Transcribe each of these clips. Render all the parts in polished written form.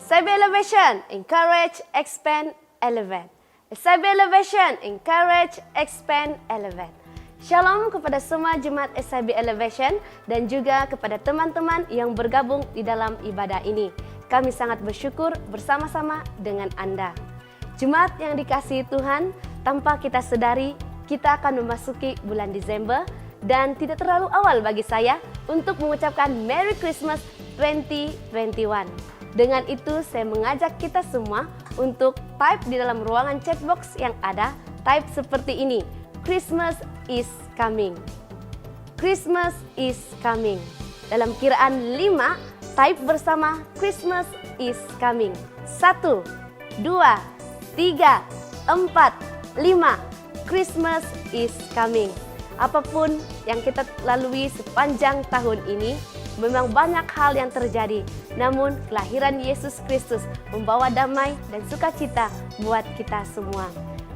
SIB Elevation, encourage, expand, elevate. SIB Elevation, encourage, expand, elevate. Shalom kepada semua jemaat SIB Elevation dan juga kepada teman-teman yang bergabung di dalam ibadah ini. Kami sangat bersyukur bersama-sama dengan Anda. Jemaat yang dikasihi Tuhan, tanpa kita sadari, kita akan memasuki bulan Desember dan tidak terlalu awal bagi saya untuk mengucapkan Merry Christmas 2021. Dengan itu, saya mengajak kita semua untuk type di dalam ruangan chat box yang ada, type seperti ini, Christmas is coming. Christmas is coming. Dalam kiraan 5, type bersama Christmas is coming. 1, 2, 3, 4, 5. Christmas is coming. Apapun yang kita lalui sepanjang tahun ini, memang banyak hal yang terjadi, namun kelahiran Yesus Kristus membawa damai dan sukacita buat kita semua.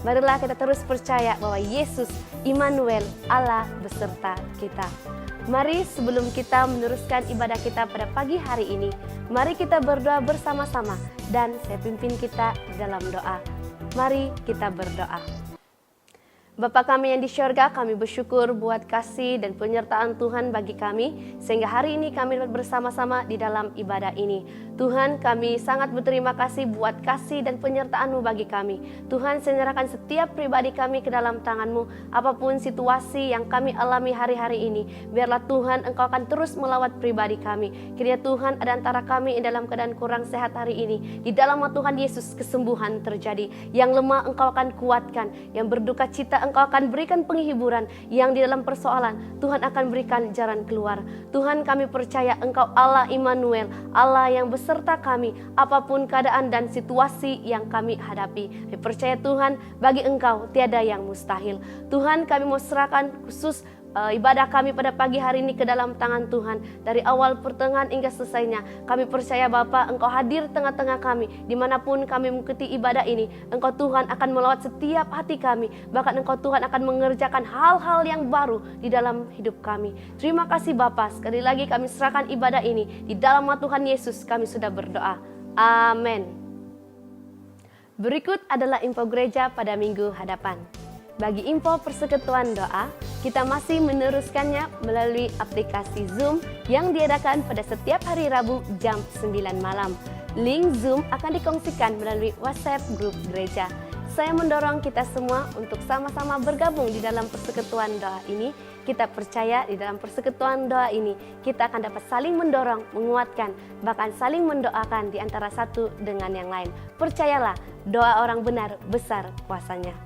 Marilah kita terus percaya bahwa Yesus, Immanuel, Allah beserta kita. Mari sebelum kita meneruskan ibadah kita pada pagi hari ini, mari kita berdoa bersama-sama dan saya pimpin kita dalam doa. Mari kita berdoa. Bapa kami yang di syurga, kami bersyukur buat kasih dan penyertaan Tuhan bagi kami, sehingga hari ini kami dapat bersama-sama di dalam ibadah ini. Tuhan, kami sangat berterima kasih buat kasih dan penyertaan-Mu bagi kami. Tuhan, saya menyerahkan setiap pribadi kami ke dalam tangan-Mu, apapun situasi yang kami alami hari-hari ini, biarlah Tuhan Engkau akan terus melawat pribadi kami. Kiranya Tuhan ada antara kami yang dalam keadaan kurang sehat hari ini, di dalam nama Tuhan Yesus kesembuhan terjadi, yang lemah Engkau akan kuatkan, yang berduka cita Engkau akan berikan penghiburan, yang di dalam persoalan Tuhan akan berikan jalan keluar. Tuhan, kami percaya Engkau Allah Immanuel, Allah yang beserta kami apapun keadaan dan situasi yang kami hadapi. Kami percaya Tuhan, bagi Engkau tiada yang mustahil. Tuhan, kami mau serahkan khusus ibadah kami pada pagi hari ini ke dalam tangan Tuhan. Dari awal, pertengahan hingga selesainya, kami percaya Bapa, Engkau hadir tengah-tengah kami. Dimanapun kami mengikuti ibadah ini, Engkau Tuhan akan melawat setiap hati kami. Bahkan Engkau Tuhan akan mengerjakan hal-hal yang baru di dalam hidup kami. Terima kasih Bapa, sekali lagi kami serahkan ibadah ini. Di dalam nama Tuhan Yesus kami sudah berdoa. Amin. Berikut adalah info gereja pada minggu hadapan. Bagi info persekutuan doa, kita masih meneruskannya melalui aplikasi Zoom yang diadakan pada setiap hari Rabu jam 9 malam. Link Zoom akan dikongsikan melalui WhatsApp grup gereja. Saya mendorong kita semua untuk sama-sama bergabung di dalam persekutuan doa ini. Kita percaya di dalam persekutuan doa ini, kita akan dapat saling mendorong, menguatkan, bahkan saling mendoakan di antara satu dengan yang lain. Percayalah, doa orang benar besar kuasanya.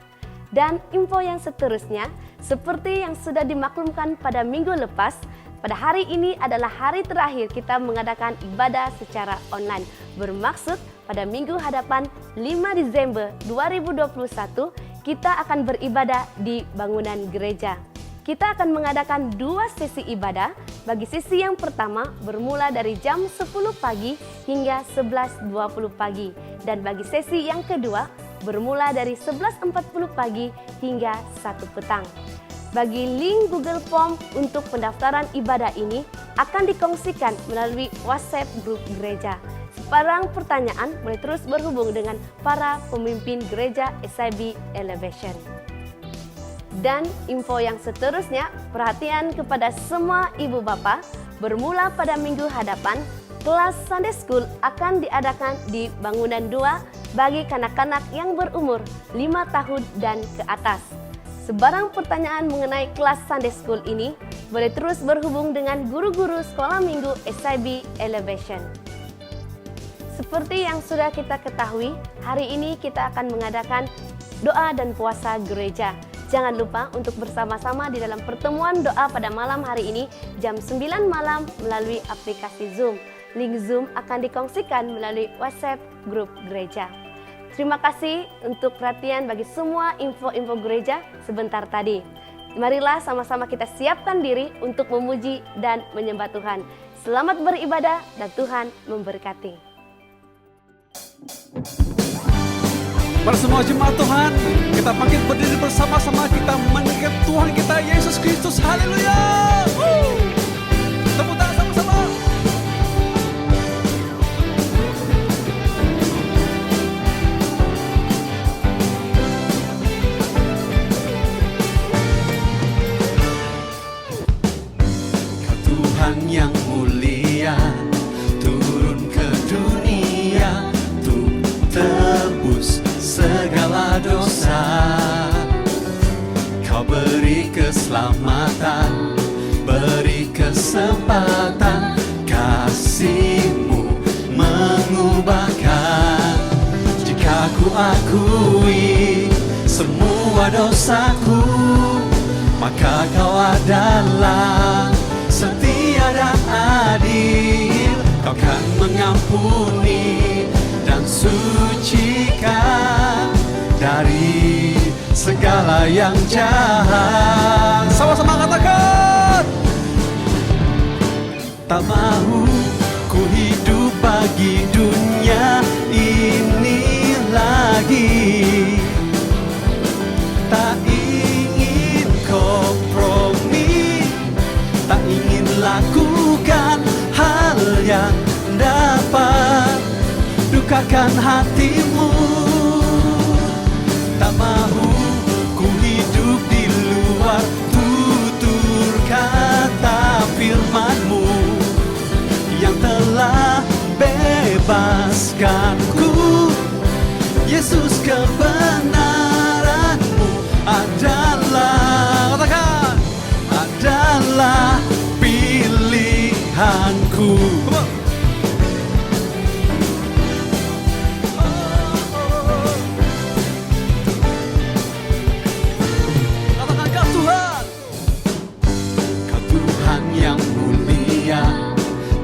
Dan info yang seterusnya, seperti yang sudah dimaklumkan pada minggu lepas, pada hari ini adalah hari terakhir kita mengadakan ibadah secara online. Bermaksud pada minggu hadapan 5 Desember 2021, kita akan beribadah di bangunan gereja. Kita akan mengadakan 2 sesi ibadah. Bagi sesi yang pertama bermula dari jam 10 pagi hingga 11.20 pagi. Dan bagi sesi yang kedua bermula dari 11.40 pagi hingga 1 petang. Bagi link Google Form untuk pendaftaran ibadah ini akan dikongsikan melalui WhatsApp grup gereja. Sebarang pertanyaan boleh terus berhubung dengan para pemimpin gereja SIB Elevation. Dan info yang seterusnya, perhatian kepada semua ibu bapa, bermula pada minggu hadapan, kelas Sunday School akan diadakan di bangunan 2 bagi kanak-kanak yang berumur 5 tahun dan ke atas. Sebarang pertanyaan mengenai kelas Sunday School ini boleh terus berhubung dengan guru-guru sekolah minggu SIB Elevation. Seperti yang sudah kita ketahui, hari ini kita akan mengadakan doa dan puasa gereja. Jangan lupa untuk bersama-sama di dalam pertemuan doa pada malam hari ini jam 9 malam melalui aplikasi Zoom. Link Zoom akan dikongsikan melalui WhatsApp grup gereja. Terima kasih untuk perhatian bagi semua info-info gereja sebentar tadi. Marilah sama-sama kita siapkan diri untuk memuji dan menyembah Tuhan. Selamat beribadah dan Tuhan memberkati. Para semua jemaat Tuhan, kita bangkit berdiri bersama-sama, kita mendengar Tuhan kita Yesus Kristus. Haleluya. Tepuk tangan sama-sama. Tuhan yang mulia turun ke dunia untuk tebus segala dosa. Kau beri keselamatan, beri kesempatan, kasih-Mu mengubahkan. Jika ku akui semua dosaku, maka Kau adalah setia dan adil. Kau kan mengampuni dan sucikan dari segala yang jahat. Sama-sama katakan, tak mau ku hidup bagi dunia ini lagi. Tak ingin kompromi, tak ingin lakukan hal yang dapat dukakan hatimu. Tak mau ku hidup di luar tutur kata firman-Mu yang telah bebaskanku. Yesus, kebenaran-Mu adalah, katakan, adalah pilihanku. Katakan, Kau Tuhan, Kau Tuhan yang mulia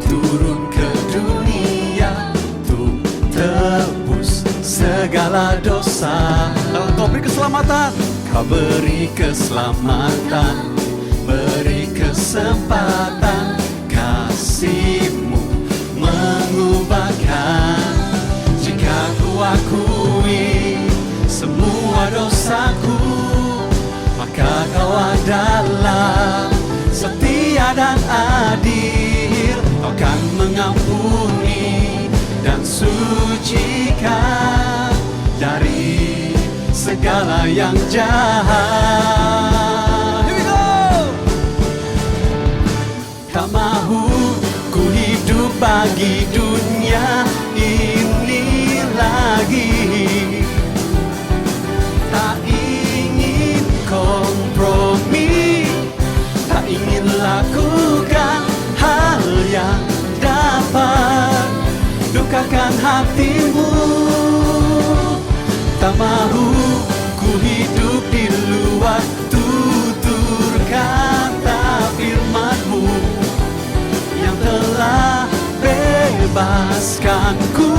turun ke dunia untuk tebus segala dosa. Kau beri keselamatan, Kau beri keselamatan, beri kesempatan, kasih-Mu mengubahkan. Jika ku akui semua dosaku, maka Kau adalah setia dan adil. Kau kan mengampuni dan sucikan dari segala yang jahat. Here we go. Tak mahu ku hidup bagi dunia ini lagi. Tak ingin kompromi, tak ingin lakukan hal yang dapat dukakan hatimu. Tak mahu ku hidup di luar tutur kata firman-Mu yang telah bebaskanku.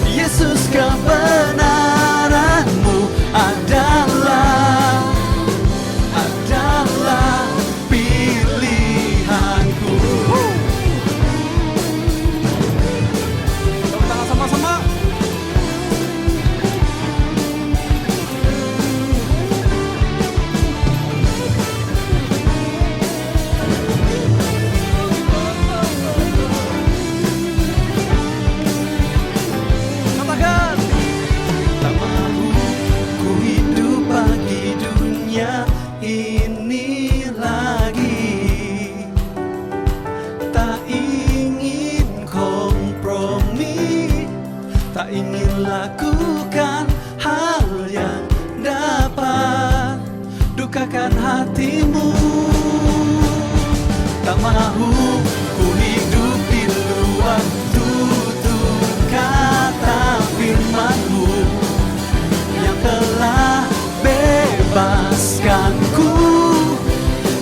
Yesus, kebenaran-Mu adalah pilihanku. Tepuk tangan sama-sama. Katakan, tak mau ku hidup bagi dunia ini lagi. Tak ingin kompromi, tak ingin lakukan hal yang dapat dukakan hatimu. Tak mahu ku hidup di luar tutur kata firman-Mu yang telah bebaskanku.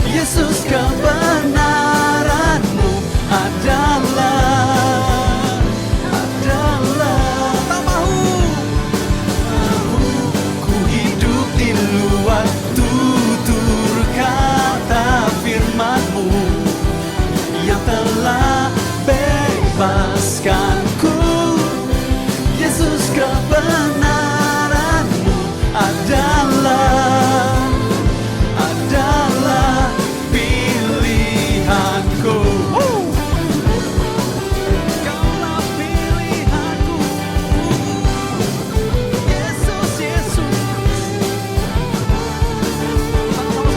Yesus, kebenaran-Mu adalah tak mahu ku hidup di luar tutur kata firman-Mu yang telah bebaskanku. Yesus, kebenaran-Mu adalah pilihanku. Kaulah pilihanku. Yesus, Yesus. Sama-sama,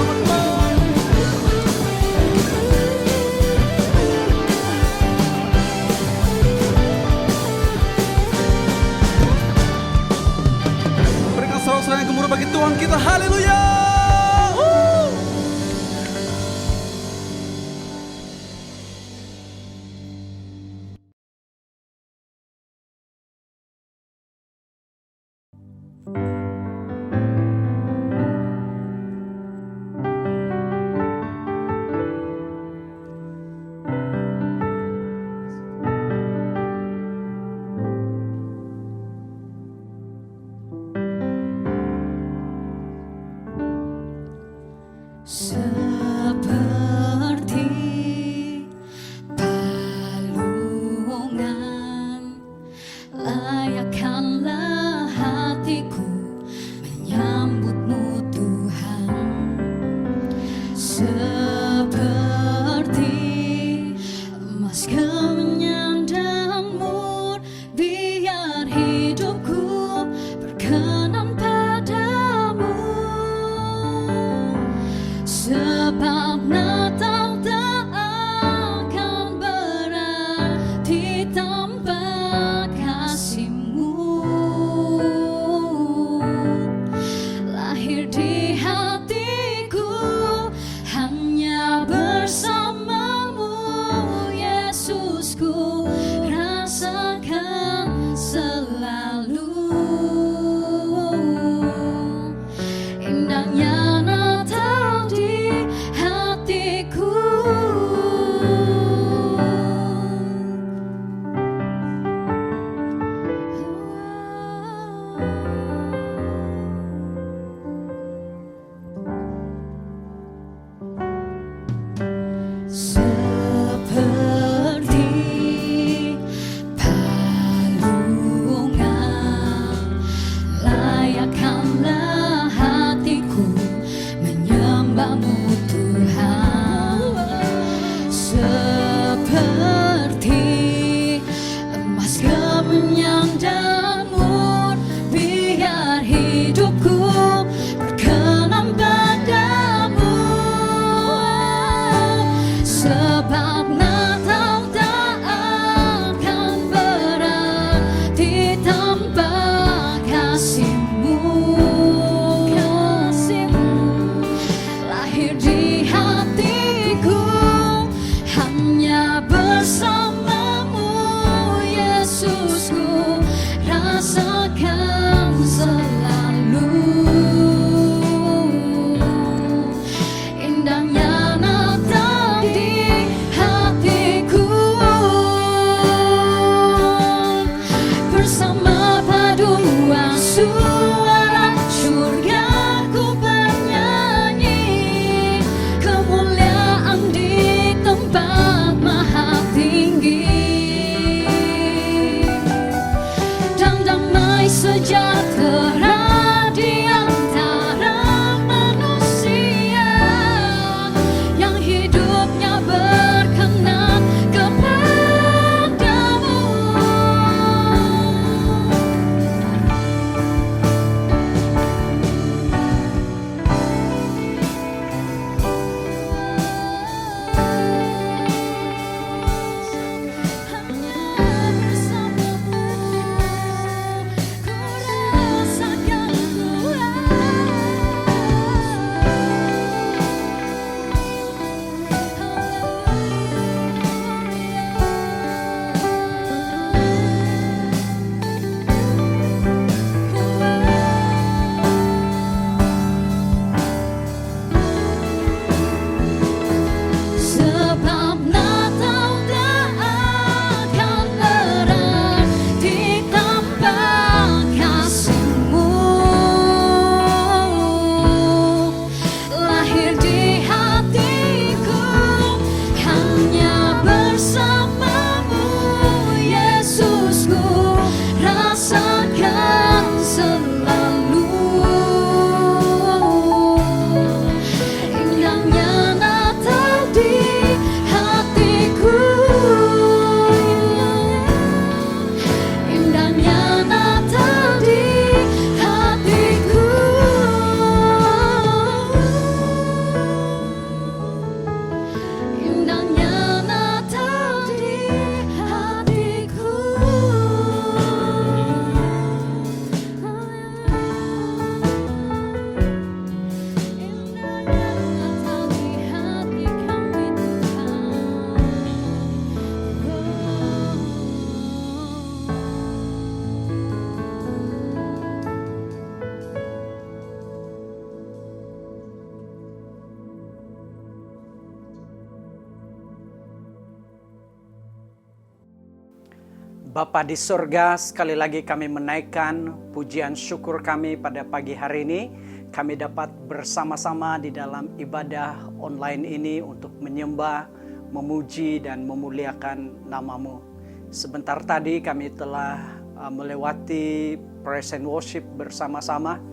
Seperti palungan, layakkanlah hatiku Bapa di surga, sekali lagi kami menaikkan pujian syukur kami pada pagi hari ini. Kami dapat bersama-sama di dalam ibadah online ini untuk menyembah, memuji, dan memuliakan nama-Mu. Sebentar tadi kami telah melewati praise and worship bersama-sama.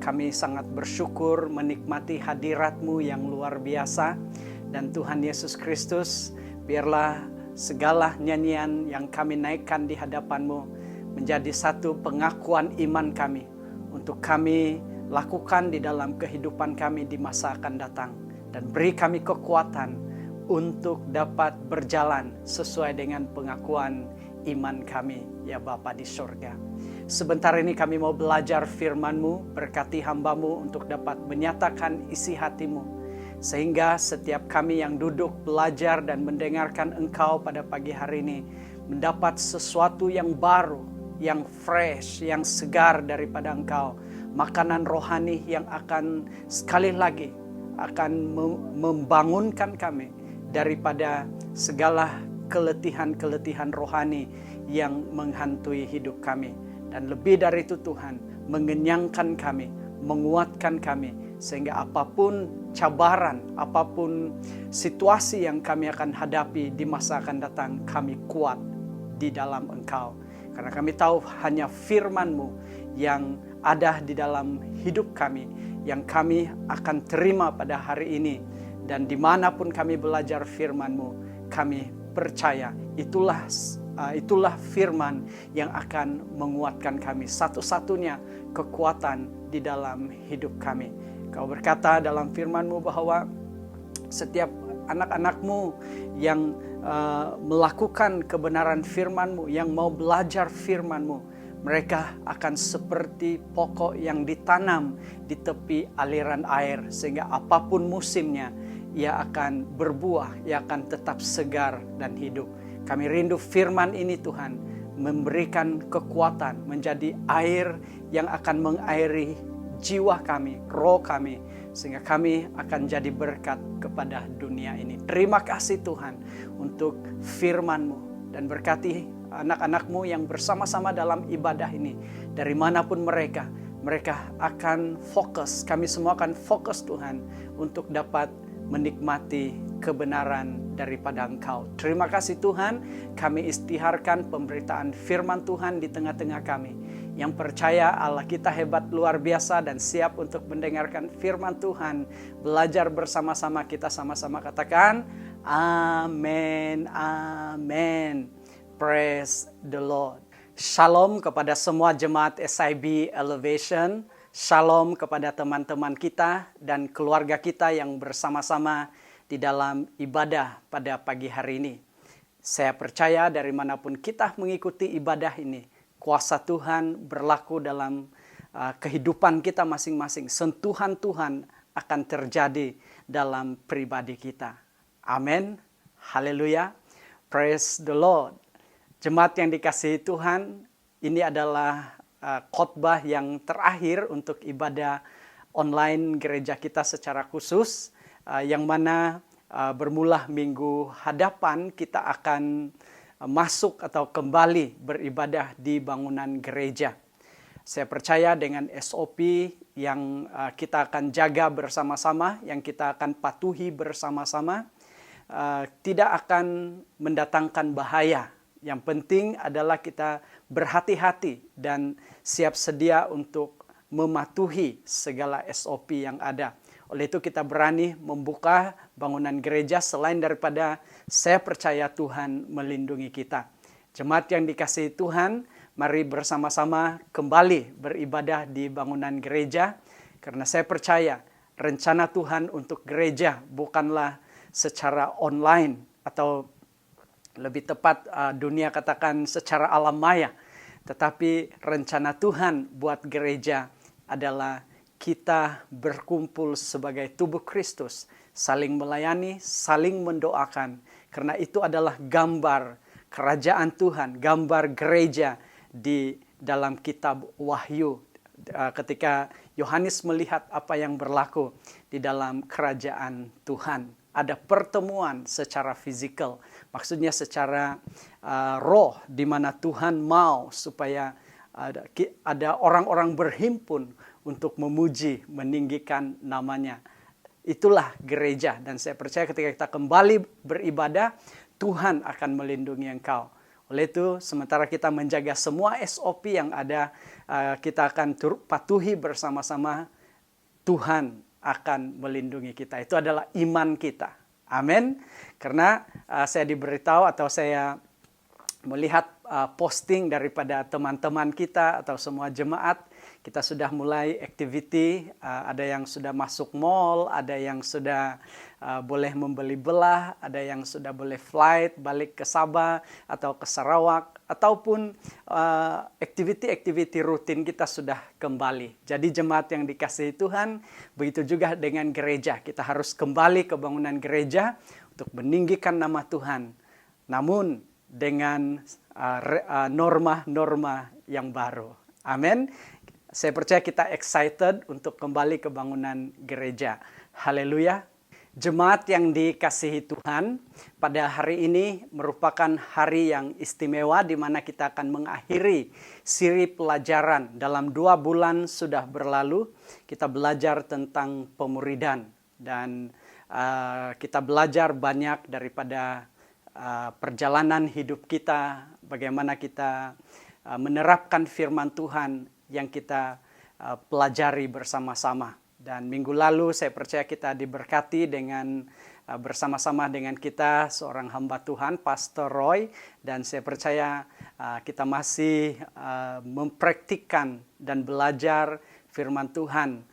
Kami sangat bersyukur menikmati hadirat-Mu yang luar biasa. Dan Tuhan Yesus Kristus, biarlah segala nyanyian yang kami naikkan di hadapan-Mu menjadi satu pengakuan iman kami untuk kami lakukan di dalam kehidupan kami di masa akan datang. Dan beri kami kekuatan untuk dapat berjalan sesuai dengan pengakuan iman kami, ya Bapa di surga. Sebentar ini kami mau belajar firman-Mu, berkati hamba-Mu untuk dapat menyatakan isi hati-Mu. Sehingga setiap kami yang duduk belajar dan mendengarkan Engkau pada pagi hari ini mendapat sesuatu yang baru, yang fresh, yang segar daripada Engkau. Makanan rohani yang akan sekali lagi akan membangunkan kami daripada segala keletihan-keletihan rohani yang menghantui hidup kami. Dan lebih dari itu Tuhan, mengenyangkan kami, menguatkan kami, sehingga apapun cabaran, apapun situasi yang kami akan hadapi di masa akan datang, kami kuat di dalam Engkau. Karena kami tahu hanya firman-Mu yang ada di dalam hidup kami, yang kami akan terima pada hari ini. Dan dimanapun kami belajar firman-Mu, kami percaya itulah firman yang akan menguatkan kami. Satu-satunya kekuatan di dalam hidup kami. Kau berkata dalam firman-Mu bahwa setiap anak-anak-Mu yang melakukan kebenaran firman-Mu, yang mau belajar firman-Mu, mereka akan seperti pokok yang ditanam di tepi aliran air, sehingga apapun musimnya, ia akan berbuah, ia akan tetap segar dan hidup. Kami rindu firman ini Tuhan, memberikan kekuatan, menjadi air yang akan mengairi jiwa kami, roh kami, sehingga kami akan jadi berkat kepada dunia ini. Terima kasih Tuhan untuk firman-Mu, dan berkati anak-anak-Mu yang bersama-sama dalam ibadah ini. Dari manapun mereka akan fokus, kami semua akan fokus Tuhan untuk dapat menikmati kebenaran daripada Engkau. Terima kasih Tuhan, kami istiharkan pemberitaan firman Tuhan di tengah-tengah kami. Yang percaya Allah kita hebat luar biasa dan siap untuk mendengarkan firman Tuhan. Belajar bersama-sama, kita sama-sama katakan amin, amin. Praise the Lord. Shalom kepada semua jemaat SIB Elevation. Shalom kepada teman-teman kita dan keluarga kita yang bersama-sama di dalam ibadah pada pagi hari ini. Saya percaya dari manapun kita mengikuti ibadah ini, kuasa Tuhan berlaku dalam kehidupan kita masing-masing. Sentuhan Tuhan akan terjadi dalam pribadi kita. Amin. Haleluya. Praise the Lord. Jemaat yang dikasihi Tuhan, ini adalah khotbah yang terakhir untuk ibadah online gereja kita secara khusus, yang mana bermula minggu hadapan kita akan masuk atau kembali beribadah di bangunan gereja. Saya percaya dengan SOP yang kita akan jaga bersama-sama, yang kita akan patuhi bersama-sama, tidak akan mendatangkan bahaya. Yang penting adalah kita berhati-hati dan siap sedia untuk mematuhi segala SOP yang ada. Oleh itu kita berani membuka bangunan gereja selain daripada saya percaya Tuhan melindungi kita. Jemaat yang dikasihi Tuhan, mari bersama-sama kembali beribadah di bangunan gereja. Karena saya percaya rencana Tuhan untuk gereja bukanlah secara online atau lebih tepat dunia katakan secara alam maya. Tetapi rencana Tuhan buat gereja adalah kita berkumpul sebagai tubuh Kristus, saling melayani, saling mendoakan. Karena itu adalah gambar kerajaan Tuhan, gambar gereja di dalam kitab Wahyu. Ketika Yohanes melihat apa yang berlaku di dalam kerajaan Tuhan. ada pertemuan secara fisikal. Maksudnya secara roh, di mana Tuhan mau supaya ada orang-orang berhimpun untuk memuji, meninggikan namanya. Itulah gereja, dan saya percaya ketika kita kembali beribadah, Tuhan akan melindungi engkau. Oleh itu, sementara kita menjaga semua SOP yang ada, kita akan patuhi bersama-sama, Tuhan akan melindungi kita. Itu adalah iman kita. Amin. Karena saya diberitahu atau saya melihat posting daripada teman-teman kita atau semua jemaat, kita sudah mulai activity, ada yang sudah masuk mall, ada yang sudah boleh membeli belah, ada yang sudah boleh flight balik ke Sabah atau ke Sarawak, ataupun activity-activity rutin kita sudah kembali. Jadi jemaat yang dikasihi Tuhan, begitu juga dengan gereja. Kita harus kembali ke bangunan gereja untuk meninggikan nama Tuhan. Namun dengan norma-norma yang baru. Amin. Saya percaya kita excited untuk kembali ke bangunan gereja. Haleluya. Jemaat yang dikasihi Tuhan, pada hari ini merupakan hari yang istimewa di mana kita akan mengakhiri siri pelajaran. Dalam 2 bulan sudah berlalu, kita belajar tentang pemuridan. Dan kita belajar banyak daripada perjalanan hidup kita, bagaimana kita menerapkan firman Tuhan yang kita pelajari bersama-sama. Dan minggu lalu saya percaya kita diberkati dengan bersama-sama dengan kita seorang hamba Tuhan, Pastor Roy. Dan saya percaya kita masih mempraktikkan dan belajar firman Tuhan,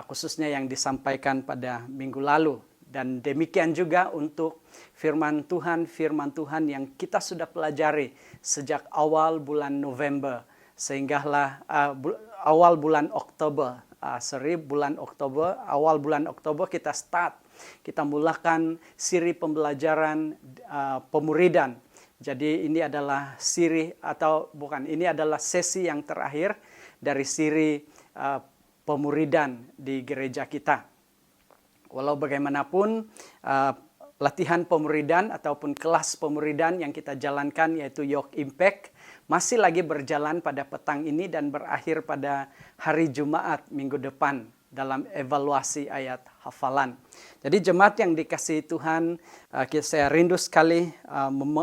khususnya yang disampaikan pada minggu lalu. Dan demikian juga untuk firman Tuhan yang kita sudah pelajari sejak awal bulan November, sehinggalah awal bulan Oktober. Awal bulan Oktober kita mulakan siri pembelajaran pemuridan. Jadi ini adalah ini adalah sesi yang terakhir dari siri pemuridan di gereja kita. Walau bagaimanapun, latihan pemuridan ataupun kelas pemuridan yang kita jalankan yaitu Yoke Impact masih lagi berjalan pada petang ini dan berakhir pada hari Jumat minggu depan dalam evaluasi ayat hafalan. Jadi jemaat yang dikasihi Tuhan, saya rindu sekali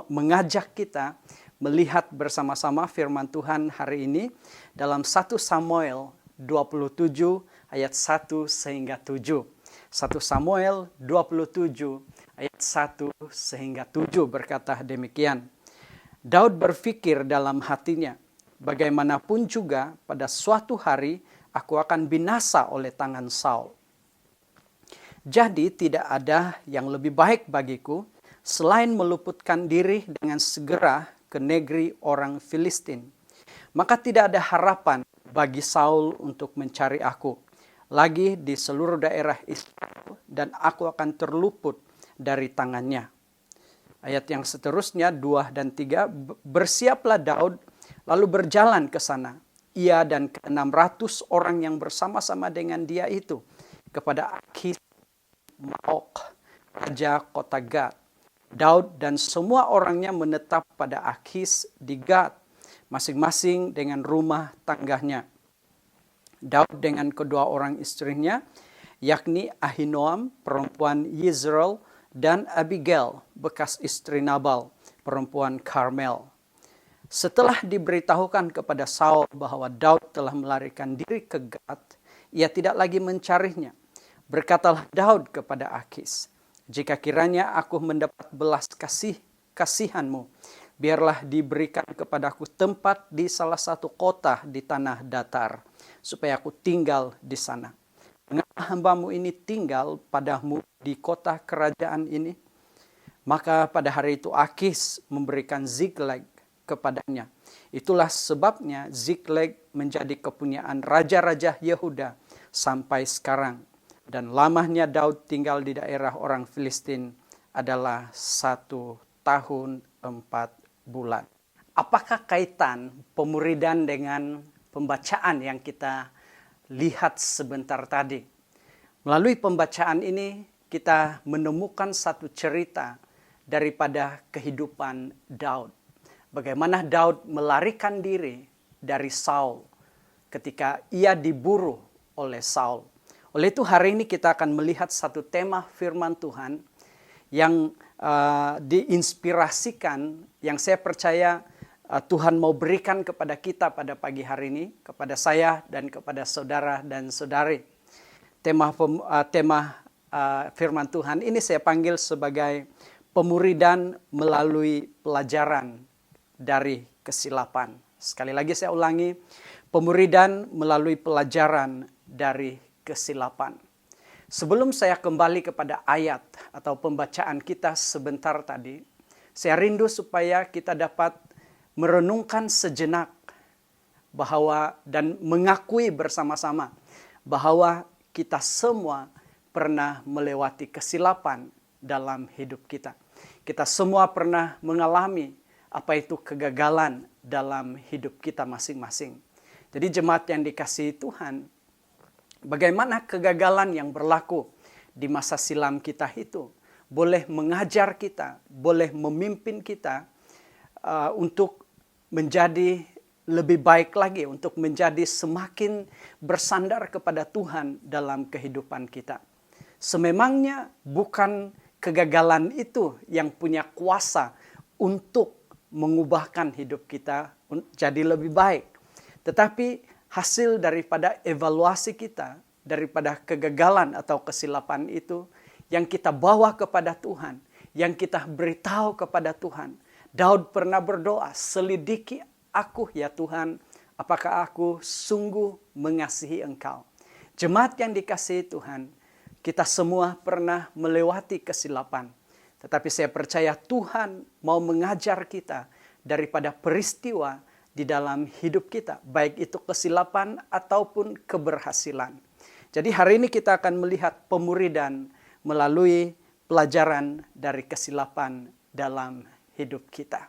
mengajak kita melihat bersama-sama firman Tuhan hari ini dalam 1 Samuel 27 ayat 1 sehingga 7. 1 Samuel 27 ayat 1 sehingga 7 berkata demikian. Daud berpikir dalam hatinya, bagaimanapun juga pada suatu hari aku akan binasa oleh tangan Saul. Jadi tidak ada yang lebih baik bagiku selain meluputkan diri dengan segera ke negeri orang Filistin. Maka tidak ada harapan bagi Saul untuk mencari aku lagi di seluruh daerah Israel, dan aku akan terluput dari tangannya. Ayat yang seterusnya 2 dan 3, bersiaplah Daud lalu berjalan ke sana, ia dan ke-600 orang yang bersama-sama dengan dia itu, kepada Akis Maok, raja kota Gad. Daud dan semua orangnya menetap pada Akis di Gad, masing-masing dengan rumah tangganya. Daud dengan kedua orang istrinya, yakni Ahinoam, perempuan Yizrael, dan Abigail, bekas istri Nabal, perempuan Karmel. Setelah diberitahukan kepada Saul bahwa Daud telah melarikan diri ke Gad, ia tidak lagi mencarinya. Berkatalah Daud kepada Akis, jika kiranya aku mendapat belas kasihanmu, biarlah diberikan kepadaku tempat di salah satu kota di tanah datar, supaya aku tinggal di sana. Mengapa hambamu ini tinggal padamu di kota kerajaan ini? Maka pada hari itu Akis memberikan Ziklag kepadanya. Itulah sebabnya Ziklag menjadi kepunyaan raja-raja Yehuda sampai sekarang. Dan lamanya Daud tinggal di daerah orang Filistin adalah 1 tahun 4 bulan. Apakah kaitan pemuridan dengan pembacaan yang kita lihat sebentar tadi? Melalui pembacaan ini kita menemukan satu cerita daripada kehidupan Daud. Bagaimana Daud melarikan diri dari Saul ketika ia diburu oleh Saul. Oleh itu hari ini kita akan melihat satu tema firman Tuhan yang diinspirasikan, yang saya percaya Tuhan mau berikan kepada kita pada pagi hari ini, kepada saya dan kepada saudara dan saudari. Tema firman Tuhan ini saya panggil sebagai pemuridan melalui pelajaran dari kesilapan. Sekali lagi saya ulangi, pemuridan melalui pelajaran dari kesilapan. Sebelum saya kembali kepada ayat atau pembacaan kita sebentar tadi, saya rindu supaya kita dapat merenungkan sejenak bahwa dan mengakui bersama-sama bahwa kita semua pernah melewati kesilapan dalam hidup kita. Kita semua pernah mengalami apa itu kegagalan dalam hidup kita masing-masing. Jadi jemaat yang dikasihi Tuhan, bagaimana kegagalan yang berlaku di masa silam kita itu boleh mengajar kita, boleh memimpin kita untuk menjadi lebih baik lagi, untuk menjadi semakin bersandar kepada Tuhan dalam kehidupan kita. Sememangnya bukan kegagalan itu yang punya kuasa untuk mengubahkan hidup kita jadi lebih baik. Tetapi hasil daripada evaluasi kita, daripada kegagalan atau kesilapan itu, yang kita bawa kepada Tuhan, yang kita beritahu kepada Tuhan. Daud pernah berdoa, selidiki aku ya Tuhan, apakah aku sungguh mengasihi Engkau. Jemaat yang dikasihi Tuhan, kita semua pernah melewati kesilapan. Tetapi saya percaya Tuhan mau mengajar kita daripada peristiwa di dalam hidup kita, baik itu kesilapan ataupun keberhasilan. Jadi hari ini kita akan melihat pemuridan melalui pelajaran dari kesilapan dalam hidup kita.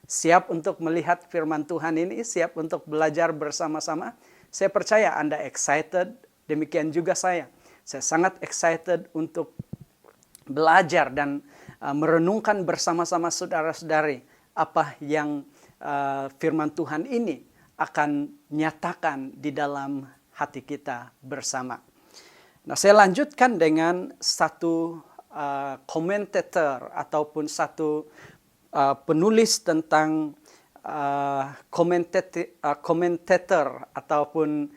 Siap untuk melihat firman Tuhan ini, siap untuk belajar bersama-sama. Saya percaya Anda excited, demikian juga saya. Saya sangat excited untuk belajar dan merenungkan bersama-sama saudara-saudari apa yang firman Tuhan ini akan nyatakan di dalam hati kita bersama. Nah, saya lanjutkan dengan satu komentator ataupun satu penulis tentang komentator ataupun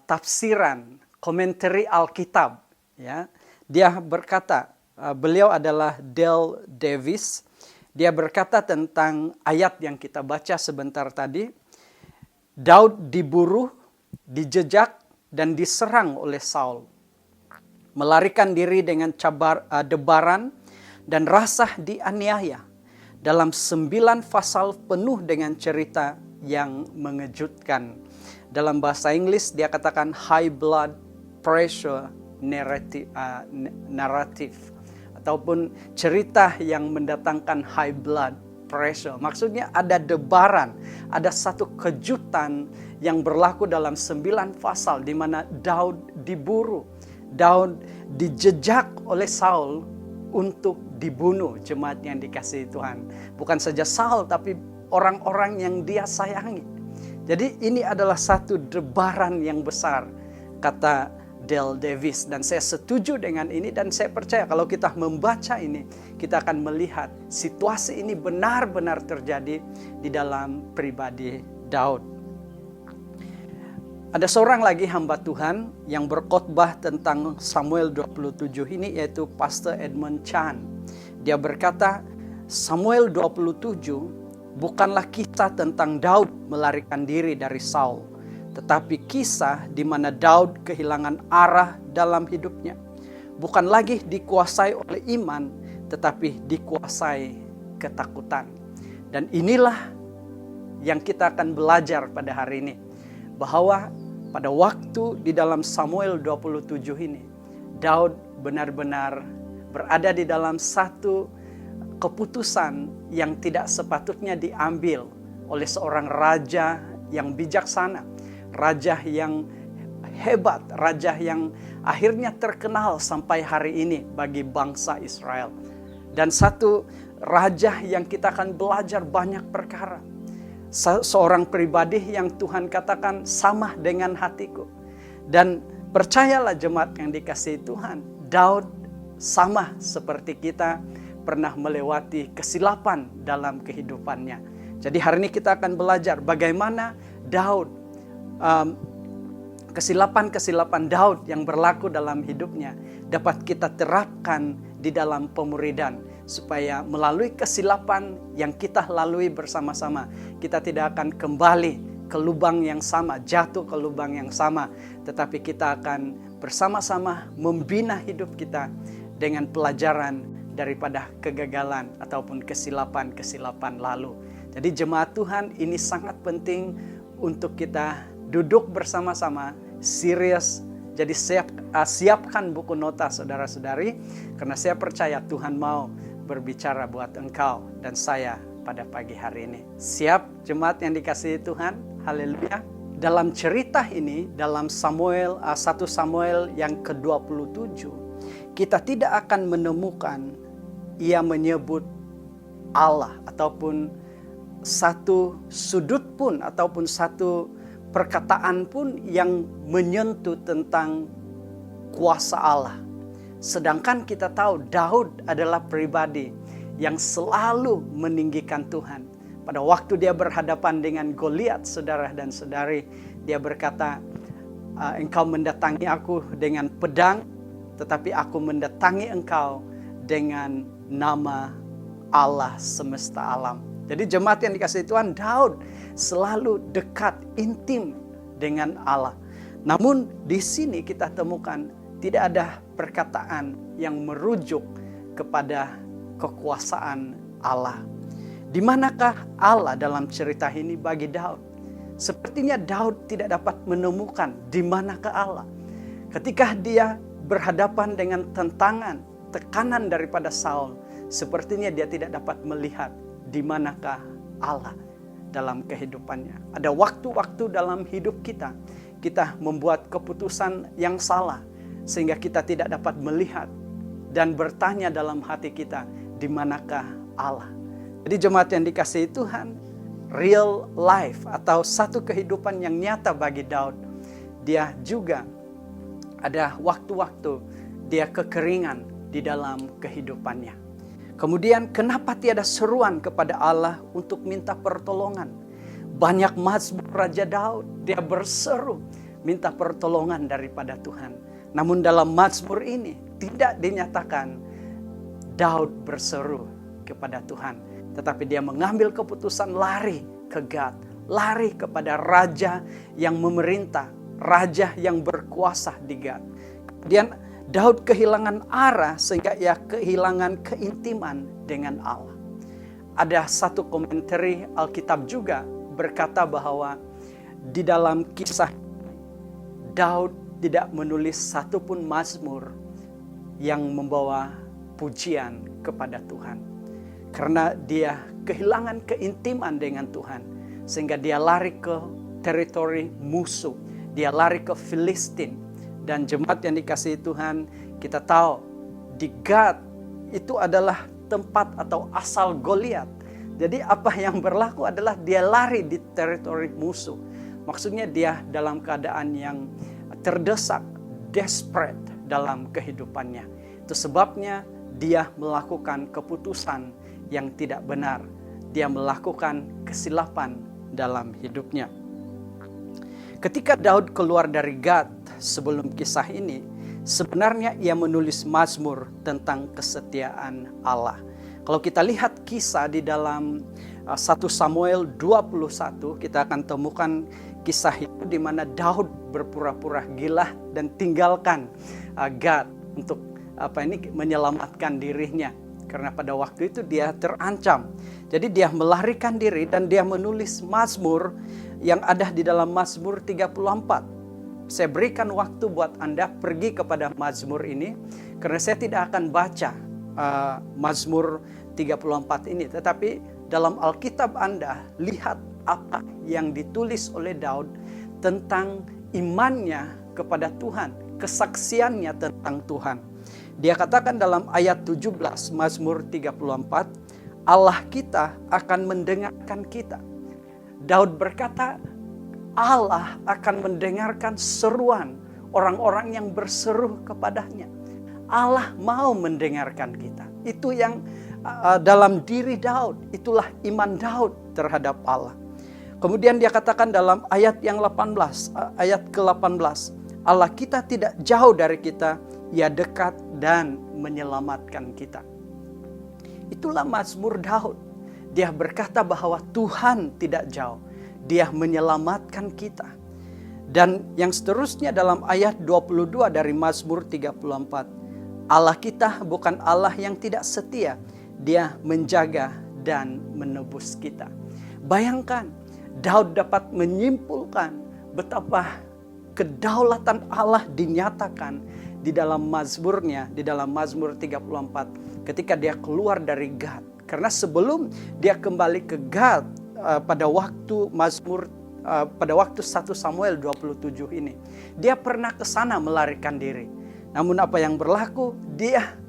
tafsiran, komentari Alkitab. Ya, dia berkata, beliau adalah Dale Davis. Dia berkata tentang ayat yang kita baca sebentar tadi. Daud diburu, dijejak, dan diserang oleh Saul. Melarikan diri dengan debaran dan rasa dianiaya. Dalam 9 pasal penuh dengan cerita yang mengejutkan. Dalam bahasa Inggris dia katakan high blood pressure narrative. Ataupun cerita yang mendatangkan high blood pressure. Maksudnya ada debaran, ada satu kejutan yang berlaku dalam 9 pasal di mana Daud diburu. Daud dijejak oleh Saul untuk dibunuh, jemaat yang dikasihi Tuhan. Bukan saja Saul tapi orang-orang yang dia sayangi. Jadi ini adalah satu debaran yang besar, kata Dale Davis, dan saya setuju dengan ini dan saya percaya kalau kita membaca ini kita akan melihat situasi ini benar-benar terjadi di dalam pribadi Daud. Ada seorang lagi hamba Tuhan yang berkhotbah tentang Samuel 27 ini, yaitu Pastor Edmund Chan. Dia berkata, Samuel 27 bukanlah kisah tentang Daud melarikan diri dari Saul, tetapi kisah di mana Daud kehilangan arah dalam hidupnya. Bukan lagi dikuasai oleh iman, tetapi dikuasai ketakutan. Dan inilah yang kita akan belajar pada hari ini. Bahwa pada waktu di dalam Samuel 27 ini, Daud benar-benar berada di dalam satu keputusan yang tidak sepatutnya diambil oleh seorang raja yang bijaksana. Raja yang hebat, raja yang akhirnya terkenal sampai hari ini bagi bangsa Israel. Dan satu raja yang kita akan belajar banyak perkara. Seorang pribadi yang Tuhan katakan sama dengan hatiku. Dan percayalah jemaat yang dikasihi Tuhan, Daud sama seperti kita pernah melewati kesilapan dalam kehidupannya. Jadi hari ini kita akan belajar bagaimana Daud, kesilapan-kesilapan Daud yang berlaku dalam hidupnya dapat kita terapkan di dalam pemuridan, supaya melalui kesilapan yang kita lalui bersama-sama, kita tidak akan kembali ke lubang yang sama, jatuh ke lubang yang sama, tetapi kita akan bersama-sama membina hidup kita dengan pelajaran daripada kegagalan ataupun kesilapan-kesilapan lalu. Jadi jemaat Tuhan, ini sangat penting untuk kita duduk bersama-sama, serius. Jadi siapkan buku nota saudara-saudari, karena saya percaya Tuhan mau berbicara buat engkau dan saya pada pagi hari ini. Siap jemaat yang dikasihi Tuhan? Haleluya. Dalam cerita ini, dalam 1 Samuel yang ke-27, kita tidak akan menemukan ia menyebut Allah ataupun satu sudut pun ataupun satu perkataan pun yang menyentuh tentang kuasa Allah. Sedangkan kita tahu Daud adalah pribadi yang selalu meninggikan Tuhan. Pada waktu dia berhadapan dengan Goliat, saudara dan saudari, dia berkata, engkau mendatangi aku dengan pedang, tetapi aku mendatangi engkau dengan nama Allah semesta alam. Jadi jemaat yang dikasihi Tuhan, Daud selalu dekat, intim dengan Allah. Namun di sini kita temukan tidak ada perkataan yang merujuk kepada kekuasaan Allah. Di manakah Allah dalam cerita ini bagi Daud? Sepertinya Daud tidak dapat menemukan di manakah Allah. Ketika dia berhadapan dengan tantangan, tekanan daripada Saul, sepertinya dia tidak dapat melihat di manakah Allah dalam kehidupannya. Ada waktu-waktu dalam hidup kita, kita membuat keputusan yang salah, sehingga kita tidak dapat melihat dan bertanya dalam hati kita, di manakah Allah. Jadi jemaat yang dikasihi Tuhan, real life atau satu kehidupan yang nyata bagi Daud, dia juga ada waktu-waktu dia kekeringan di dalam kehidupannya. Kemudian kenapa tiada seruan kepada Allah untuk minta pertolongan? Banyak mazmur Raja Daud, dia berseru minta pertolongan daripada Tuhan. Namun dalam mazmur ini tidak dinyatakan Daud berseru kepada Tuhan. Tetapi dia mengambil keputusan lari ke Gad, lari kepada raja yang memerintah, raja yang berkuasa di Gad. Kemudian Daud kehilangan arah sehingga ia kehilangan keintiman dengan Allah. Ada satu komentari Alkitab juga berkata bahwa di dalam kisah Daud tidak menulis satupun mazmur yang membawa pujian kepada Tuhan. Karena dia kehilangan keintiman dengan Tuhan. Sehingga dia lari ke teritori musuh. Dia lari ke Filistin. Dan jemaat yang dikasihi Tuhan, kita tahu di Gad itu adalah tempat atau asal Goliat. Jadi apa yang berlaku adalah dia lari di teritori musuh. Maksudnya dia dalam keadaan yang terdesak, desperate dalam kehidupannya. Itu sebabnya dia melakukan keputusan yang tidak benar. Dia melakukan kesilapan dalam hidupnya. Ketika Daud keluar dari Gad sebelum kisah ini, sebenarnya ia menulis mazmur tentang kesetiaan Allah. Kalau kita lihat kisah di dalam 1 Samuel 21, kita akan temukan kisah itu di mana Daud berpura-pura gila dan tinggalkan Gad untuk menyelamatkan dirinya. Karena pada waktu itu dia terancam. Jadi dia melarikan diri dan dia menulis mazmur yang ada di dalam Mazmur 34. Saya berikan waktu buat Anda pergi kepada Mazmur ini, karena saya tidak akan baca Mazmur 34 ini. Tetapi dalam Alkitab Anda, lihat apa yang ditulis oleh Daud tentang imannya kepada Tuhan, kesaksiannya tentang Tuhan. Dia katakan dalam ayat 17 Mazmur 34, Allah kita akan mendengarkan kita. Daud berkata, Allah akan mendengarkan seruan orang-orang yang berseru kepadanya. Allah mau mendengarkan kita. Itu yang dalam diri Daud, itulah iman Daud terhadap Allah. Kemudian dia katakan dalam ayat yang 18, ayat ke-18, Allah kita tidak jauh dari kita, Ia dekat dan menyelamatkan kita. Itulah Mazmur Daud. Dia berkata bahwa Tuhan tidak jauh, Dia menyelamatkan kita. Dan yang seterusnya dalam ayat 22 dari Mazmur 34, Allah kita bukan Allah yang tidak setia, Dia menjaga dan menebus kita. Bayangkan, Daud dapat menyimpulkan betapa kedaulatan Allah dinyatakan di dalam Mazmurnya, di dalam Mazmur 34 ketika dia keluar dari Gad. Karena sebelum dia kembali ke Gad pada waktu pada waktu 1 Samuel 27 ini, dia pernah ke sana melarikan diri. Namun apa yang berlaku? Dia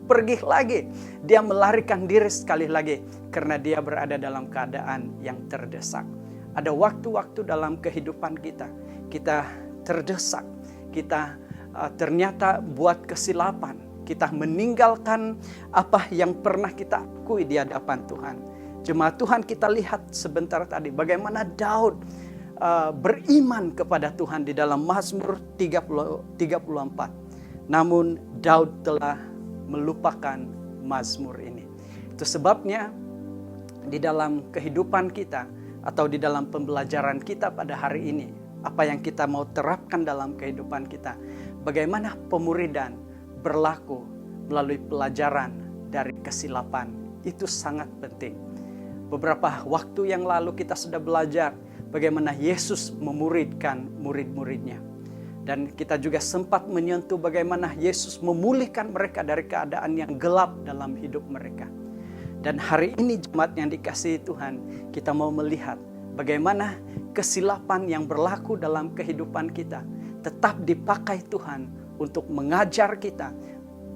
pergi lagi. Dia melarikan diri sekali lagi karena dia berada dalam keadaan yang terdesak. Ada waktu-waktu dalam kehidupan kita, kita terdesak, kita ternyata buat kesilapan, kita meninggalkan apa yang pernah kita akui di hadapan Tuhan. Jemaat Tuhan, kita lihat sebentar tadi bagaimana Daud beriman kepada Tuhan di dalam Mazmur 34. Namun Daud telah melupakan Mazmur ini. Itu sebabnya di dalam kehidupan kita atau di dalam pembelajaran kita pada hari ini, apa yang kita mau terapkan dalam kehidupan kita, bagaimana pemuridan berlaku melalui pelajaran dari kesilapan, itu sangat penting. Beberapa waktu yang lalu kita sudah belajar bagaimana Yesus memuridkan murid-muridnya. Dan kita juga sempat menyentuh bagaimana Yesus memulihkan mereka dari keadaan yang gelap dalam hidup mereka. Dan hari ini jemaat yang dikasihi Tuhan, kita mau melihat bagaimana kesilapan yang berlaku dalam kehidupan kita tetap dipakai Tuhan untuk mengajar kita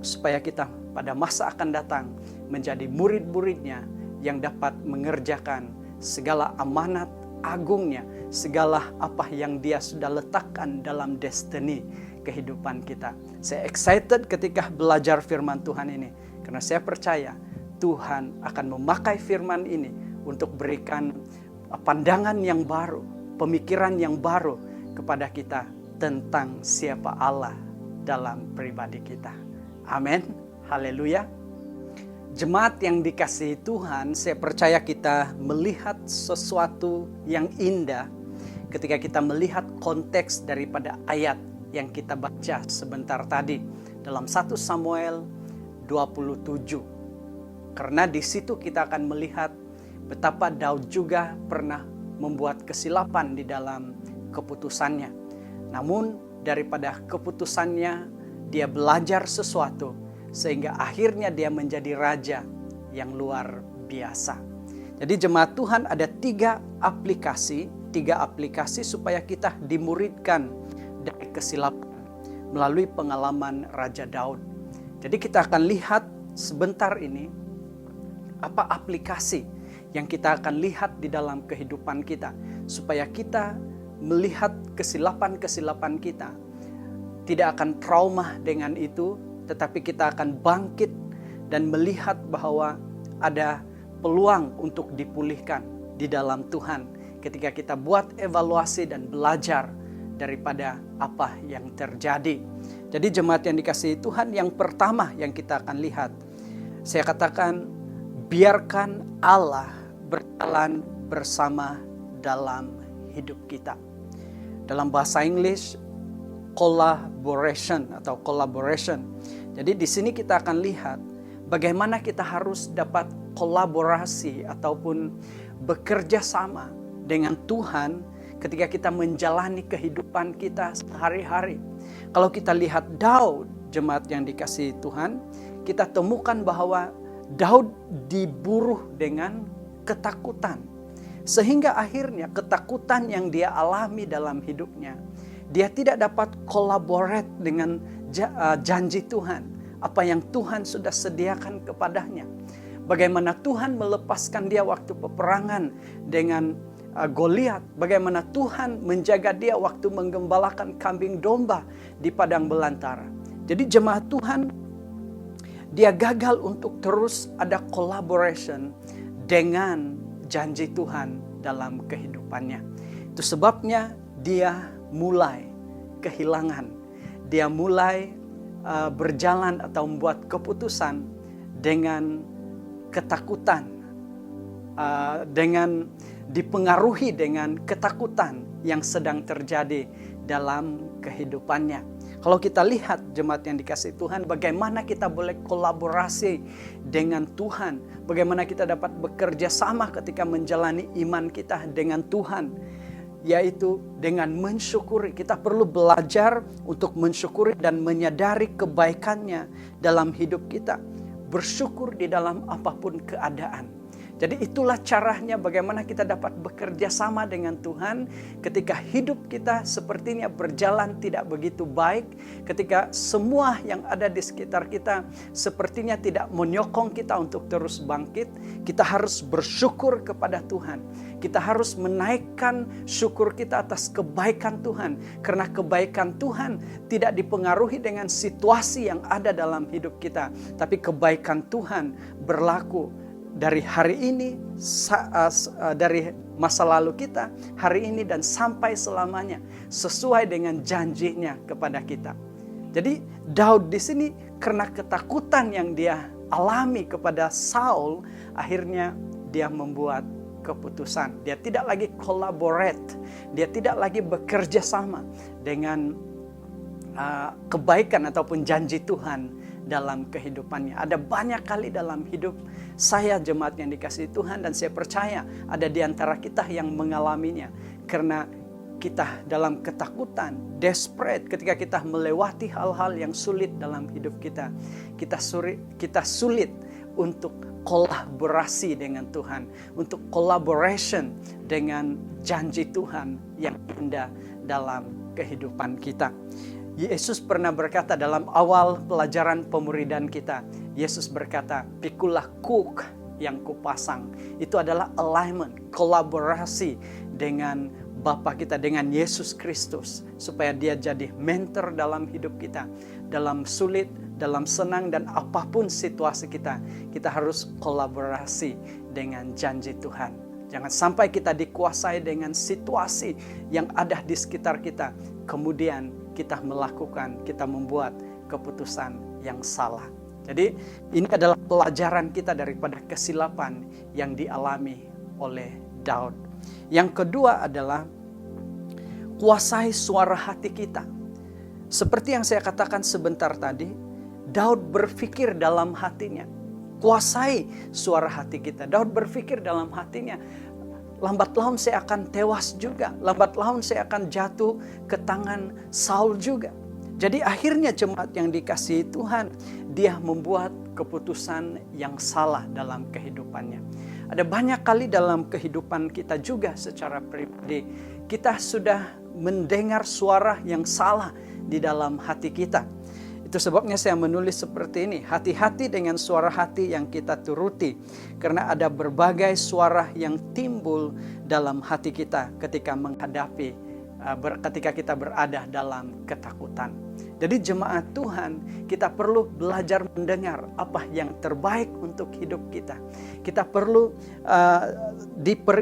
supaya kita pada masa akan datang menjadi murid-muridnya yang dapat mengerjakan segala amanat agungnya, segala apa yang Dia sudah letakkan dalam destiny kehidupan kita. Saya excited ketika belajar firman Tuhan ini, karena saya percaya Tuhan akan memakai firman ini untuk berikan pandangan yang baru, pemikiran yang baru kepada kita tentang siapa Allah dalam pribadi kita. Amin. Haleluya. Jemaat yang dikasihi Tuhan, saya percaya kita melihat sesuatu yang indah ketika kita melihat konteks daripada ayat yang kita baca sebentar tadi dalam 1 Samuel 27. Karena di situ kita akan melihat betapa Daud juga pernah membuat kesilapan di dalam keputusannya. Namun daripada keputusannya dia belajar sesuatu sehingga akhirnya dia menjadi raja yang luar biasa. Jadi jemaat Tuhan, ada tiga aplikasi supaya kita dimuridkan dari kesilapan melalui pengalaman Raja Daud. Jadi kita akan lihat sebentar ini apa aplikasi yang kita akan lihat di dalam kehidupan kita supaya kita melihat kesilapan-kesilapan kita tidak akan trauma dengan itu, tetapi kita akan bangkit dan melihat bahwa ada peluang untuk dipulihkan di dalam Tuhan ketika kita buat evaluasi dan belajar daripada apa yang terjadi. Jadi jemaat yang dikasihi Tuhan, yang pertama yang kita akan lihat, saya katakan biarkan Allah berjalan bersama dalam hidup kita. Dalam bahasa Inggris, collaboration. Jadi di sini kita akan lihat bagaimana kita harus dapat kolaborasi ataupun bekerja sama dengan Tuhan ketika kita menjalani kehidupan kita sehari-hari. Kalau kita lihat Daud, jemaat yang dikasihi Tuhan, kita temukan bahwa Daud diburuh dengan ketakutan. Sehingga akhirnya ketakutan yang dia alami dalam hidupnya dia tidak dapat collaborate dengan janji Tuhan, apa yang Tuhan sudah sediakan kepadanya. Bagaimana Tuhan melepaskan dia waktu peperangan dengan Goliat, bagaimana Tuhan menjaga dia waktu menggembalakan kambing domba di padang belantara. Jadi jemaat Tuhan, dia gagal untuk terus ada collaboration dengan janji Tuhan dalam kehidupannya. Itu sebabnya dia mulai kehilangan. Dia mulai berjalan atau membuat keputusan dengan ketakutan, dengan dipengaruhi dengan ketakutan yang sedang terjadi dalam kehidupannya. Kalau kita lihat jemaat yang dikasihi Tuhan, bagaimana kita boleh kolaborasi dengan Tuhan, bagaimana kita dapat bekerja sama ketika menjalani iman kita dengan Tuhan, yaitu dengan mensyukuri. Kita perlu belajar untuk mensyukuri dan menyadari kebaikannya dalam hidup kita, bersyukur di dalam apapun keadaan. Jadi itulah caranya bagaimana kita dapat bekerja sama dengan Tuhan ketika hidup kita sepertinya berjalan tidak begitu baik, ketika semua yang ada di sekitar kita sepertinya tidak menyokong kita untuk terus bangkit. Kita harus bersyukur kepada Tuhan. Kita harus menaikkan syukur kita atas kebaikan Tuhan, karena kebaikan Tuhan tidak dipengaruhi dengan situasi yang ada dalam hidup kita, tapi kebaikan Tuhan berlaku dari hari ini, dari masa lalu kita, hari ini dan sampai selamanya, sesuai dengan janjinya kepada kita. Jadi Daud di sini karena ketakutan yang dia alami kepada Saul, akhirnya dia membuat keputusan. Dia tidak lagi collaborate, dia tidak lagi bekerja sama dengan kebaikan ataupun janji Tuhan dalam kehidupannya. Ada banyak kali dalam hidup saya jemaat yang dikasihi Tuhan, dan saya percaya ada di antara kita yang mengalaminya. Karena kita dalam ketakutan, desperate ketika kita melewati hal-hal yang sulit dalam hidup kita. Kita sulit untuk kolaborasi dengan Tuhan, untuk collaboration dengan janji Tuhan yang indah dalam kehidupan kita. Yesus pernah berkata dalam awal pelajaran pemuridan kita, Yesus berkata, pikulah kuk yang kupasang. Itu adalah alignment, kolaborasi dengan Bapa kita, dengan Yesus Kristus, supaya dia jadi mentor dalam hidup kita. Dalam sulit, dalam senang, dan apapun situasi kita, kita harus kolaborasi dengan janji Tuhan. Jangan sampai kita dikuasai dengan situasi yang ada di sekitar kita, kemudian kita membuat keputusan yang salah. Jadi ini adalah pelajaran kita daripada kesilapan yang dialami oleh Daud. Yang kedua adalah kuasai suara hati kita. Seperti yang saya katakan sebentar tadi, Daud berpikir dalam hatinya. Kuasai suara hati kita. Daud berpikir dalam hatinya, lambat laun saya akan tewas juga. Lambat laun saya akan jatuh ke tangan Saul juga. Jadi akhirnya jemaat yang dikasihi Tuhan, dia membuat keputusan yang salah dalam kehidupannya. Ada banyak kali dalam kehidupan kita juga secara pribadi, kita sudah mendengar suara yang salah di dalam hati kita. Itu sebabnya saya menulis seperti ini, hati-hati dengan suara hati yang kita turuti. Karena ada berbagai suara yang timbul dalam hati kita ketika ketika kita berada dalam ketakutan. Jadi jemaat Tuhan, kita perlu belajar mendengar apa yang terbaik untuk hidup kita. Kita perlu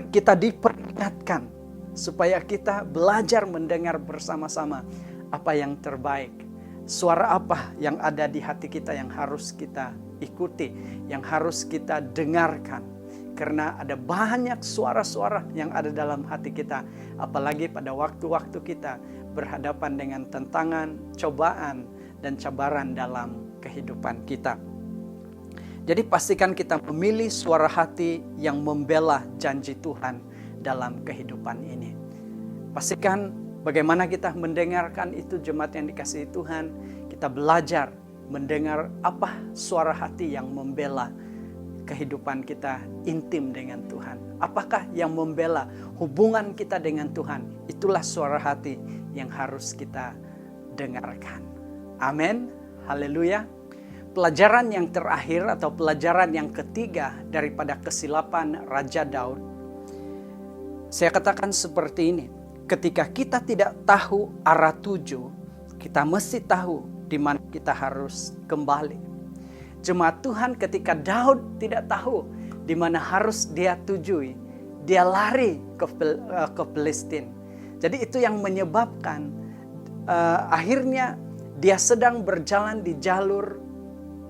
kita diperingatkan supaya kita belajar mendengar bersama-sama apa yang terbaik. Suara apa yang ada di hati kita yang harus kita ikuti, yang harus kita dengarkan. Karena ada banyak suara-suara yang ada dalam hati kita, apalagi pada waktu-waktu kita berhadapan dengan tantangan, cobaan, dan cabaran dalam kehidupan kita. Jadi pastikan kita memilih suara hati yang membela janji Tuhan dalam kehidupan ini. Pastikan bagaimana kita mendengarkan itu jemaat yang dikasihi Tuhan, kita belajar mendengar apa suara hati yang membela kehidupan kita intim dengan Tuhan? Apakah yang membela hubungan kita dengan Tuhan? Itulah suara hati yang harus kita dengarkan. Amin. Haleluya. Pelajaran yang terakhir atau pelajaran yang ketiga daripada kesilapan Raja Daud, saya katakan seperti ini. Ketika kita tidak tahu arah tuju, kita mesti tahu di mana kita harus kembali. Jemaat Tuhan, ketika Daud tidak tahu di mana harus dia tujui, dia lari ke Filistin. Jadi itu yang menyebabkan akhirnya dia sedang berjalan di jalur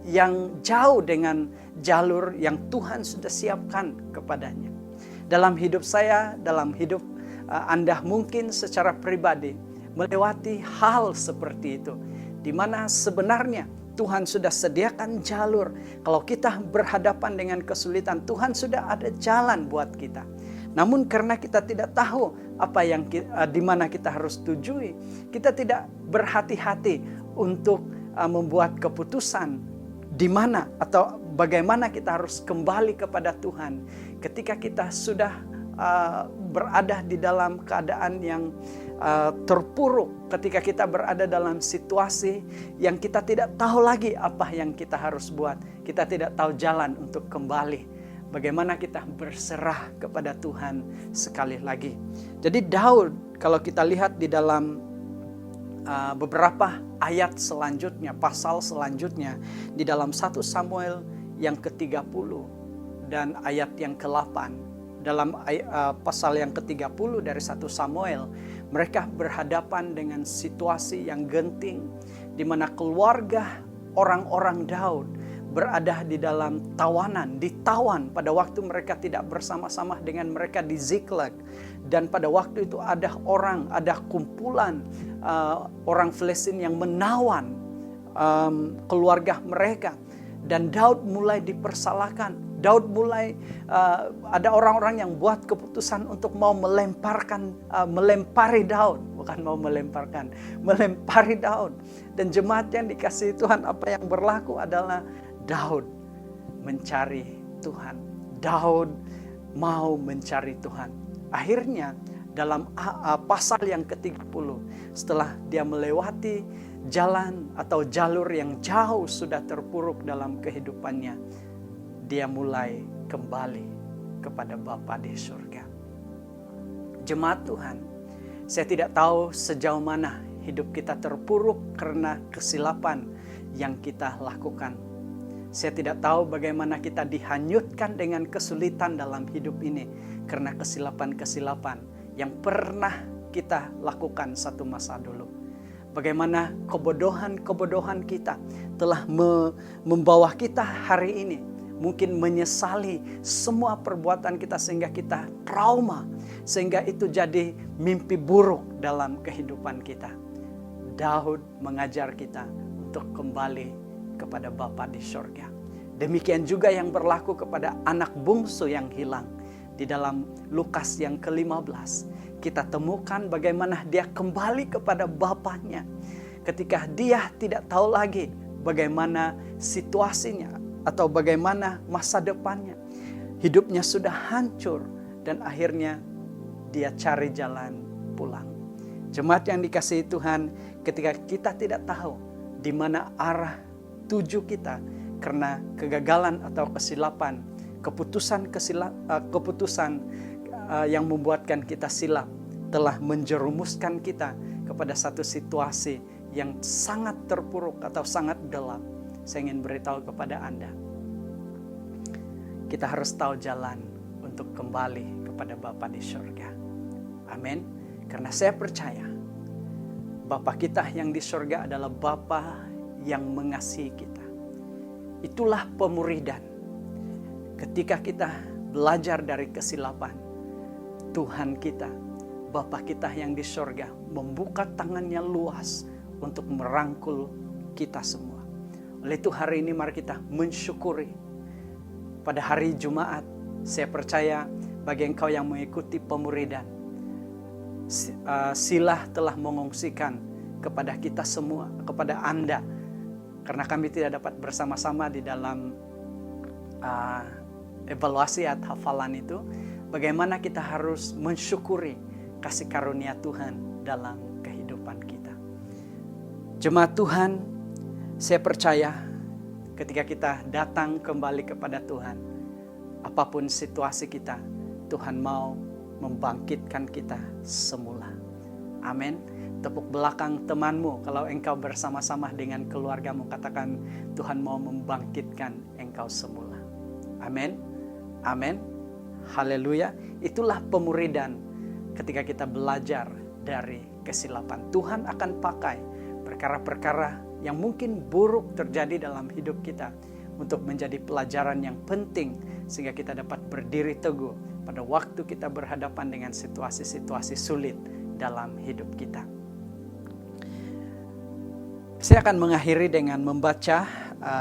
yang jauh dengan jalur yang Tuhan sudah siapkan kepadanya. Dalam hidup saya, dalam hidup Anda mungkin secara pribadi melewati hal seperti itu, di mana sebenarnya Tuhan sudah sediakan jalur. Kalau kita berhadapan dengan kesulitan, Tuhan sudah ada jalan buat kita. Namun karena kita tidak tahu apa yang di mana kita harus tujui, kita tidak berhati-hati untuk membuat keputusan di mana atau bagaimana kita harus kembali kepada Tuhan ketika kita sudah berada di dalam keadaan yang terpuruk, ketika kita berada dalam situasi yang kita tidak tahu lagi apa yang kita harus buat, kita tidak tahu jalan untuk kembali. Bagaimana kita berserah kepada Tuhan sekali lagi. Jadi Daud, kalau kita lihat di dalam beberapa ayat selanjutnya, pasal selanjutnya, di dalam 1 Samuel yang ke-30 dan ayat yang ke-8, dalam pasal yang ke-30 dari 1 Samuel, mereka berhadapan dengan situasi yang genting, di mana keluarga orang-orang Daud berada di dalam tawanan, ditawan pada waktu mereka tidak bersama-sama dengan mereka di Ziklag. Dan pada waktu itu ada kumpulan orang Filistin yang menawan keluarga mereka. Dan Daud mulai dipersalahkan. Daud mulai ada orang-orang yang buat keputusan untuk mau melempari Daud. Bukan mau melempari Daud. Dan jemaat yang dikasihi Tuhan, apa yang berlaku adalah Daud mencari Tuhan. Daud mau mencari Tuhan. Akhirnya dalam pasal yang ke-30, setelah dia melewati jalan atau jalur yang jauh sudah terpuruk dalam kehidupannya, dia mulai kembali kepada Bapa di surga. Jemaat Tuhan, saya tidak tahu sejauh mana hidup kita terpuruk karena kesilapan yang kita lakukan. Saya tidak tahu bagaimana kita dihanyutkan dengan kesulitan dalam hidup ini karena kesilapan-kesilapan yang pernah kita lakukan satu masa dulu. Bagaimana kebodohan-kebodohan kita telah membawa kita hari ini mungkin menyesali semua perbuatan kita sehingga kita trauma, sehingga itu jadi mimpi buruk dalam kehidupan kita. Daud mengajar kita untuk kembali kepada Bapa di surga. Demikian juga yang berlaku kepada anak bungsu yang hilang. Di dalam Lukas yang ke-15, kita temukan bagaimana dia kembali kepada bapaknya. Ketika dia tidak tahu lagi bagaimana situasinya atau bagaimana masa depannya. Hidupnya sudah hancur dan akhirnya dia cari jalan pulang. Jemaat yang dikasihi Tuhan, ketika kita tidak tahu di mana arah tuju kita karena kegagalan atau kesilapan, keputusan yang membuatkan kita silap telah menjerumuskan kita kepada satu situasi yang sangat terpuruk atau sangat gelap. Saya ingin beritahu kepada Anda, kita harus tahu jalan untuk kembali kepada Bapa di surga. Amin. Karena saya percaya Bapa kita yang di surga adalah Bapa yang mengasihi kita. Itulah pemuridan. Ketika kita belajar dari kesilapan, Tuhan kita, Bapa kita yang di surga, membuka tangannya luas untuk merangkul kita semua. Oleh itu hari ini mari kita mensyukuri. Pada hari Jumat, saya percaya bagi engkau yang mengikuti pemuridan, Silah telah mengungsikan kepada kita semua, kepada Anda, karena kami tidak dapat bersama-sama di dalam evaluasi atau hafalan itu, bagaimana kita harus mensyukuri kasih karunia Tuhan dalam kehidupan kita. Jemaat Tuhan, saya percaya ketika kita datang kembali kepada Tuhan, apapun situasi kita, Tuhan mau membangkitkan kita semula. Amin. Tepuk belakang temanmu kalau engkau bersama-sama dengan keluargamu, katakan, Tuhan mau membangkitkan engkau semula. Amin. Amin. Haleluya. Itulah pemuridan ketika kita belajar dari kesilapan. Tuhan akan pakai perkara-perkara yang mungkin buruk terjadi dalam hidup kita untuk menjadi pelajaran yang penting sehingga kita dapat berdiri teguh pada waktu kita berhadapan dengan situasi-situasi sulit dalam hidup kita. Saya akan mengakhiri dengan membaca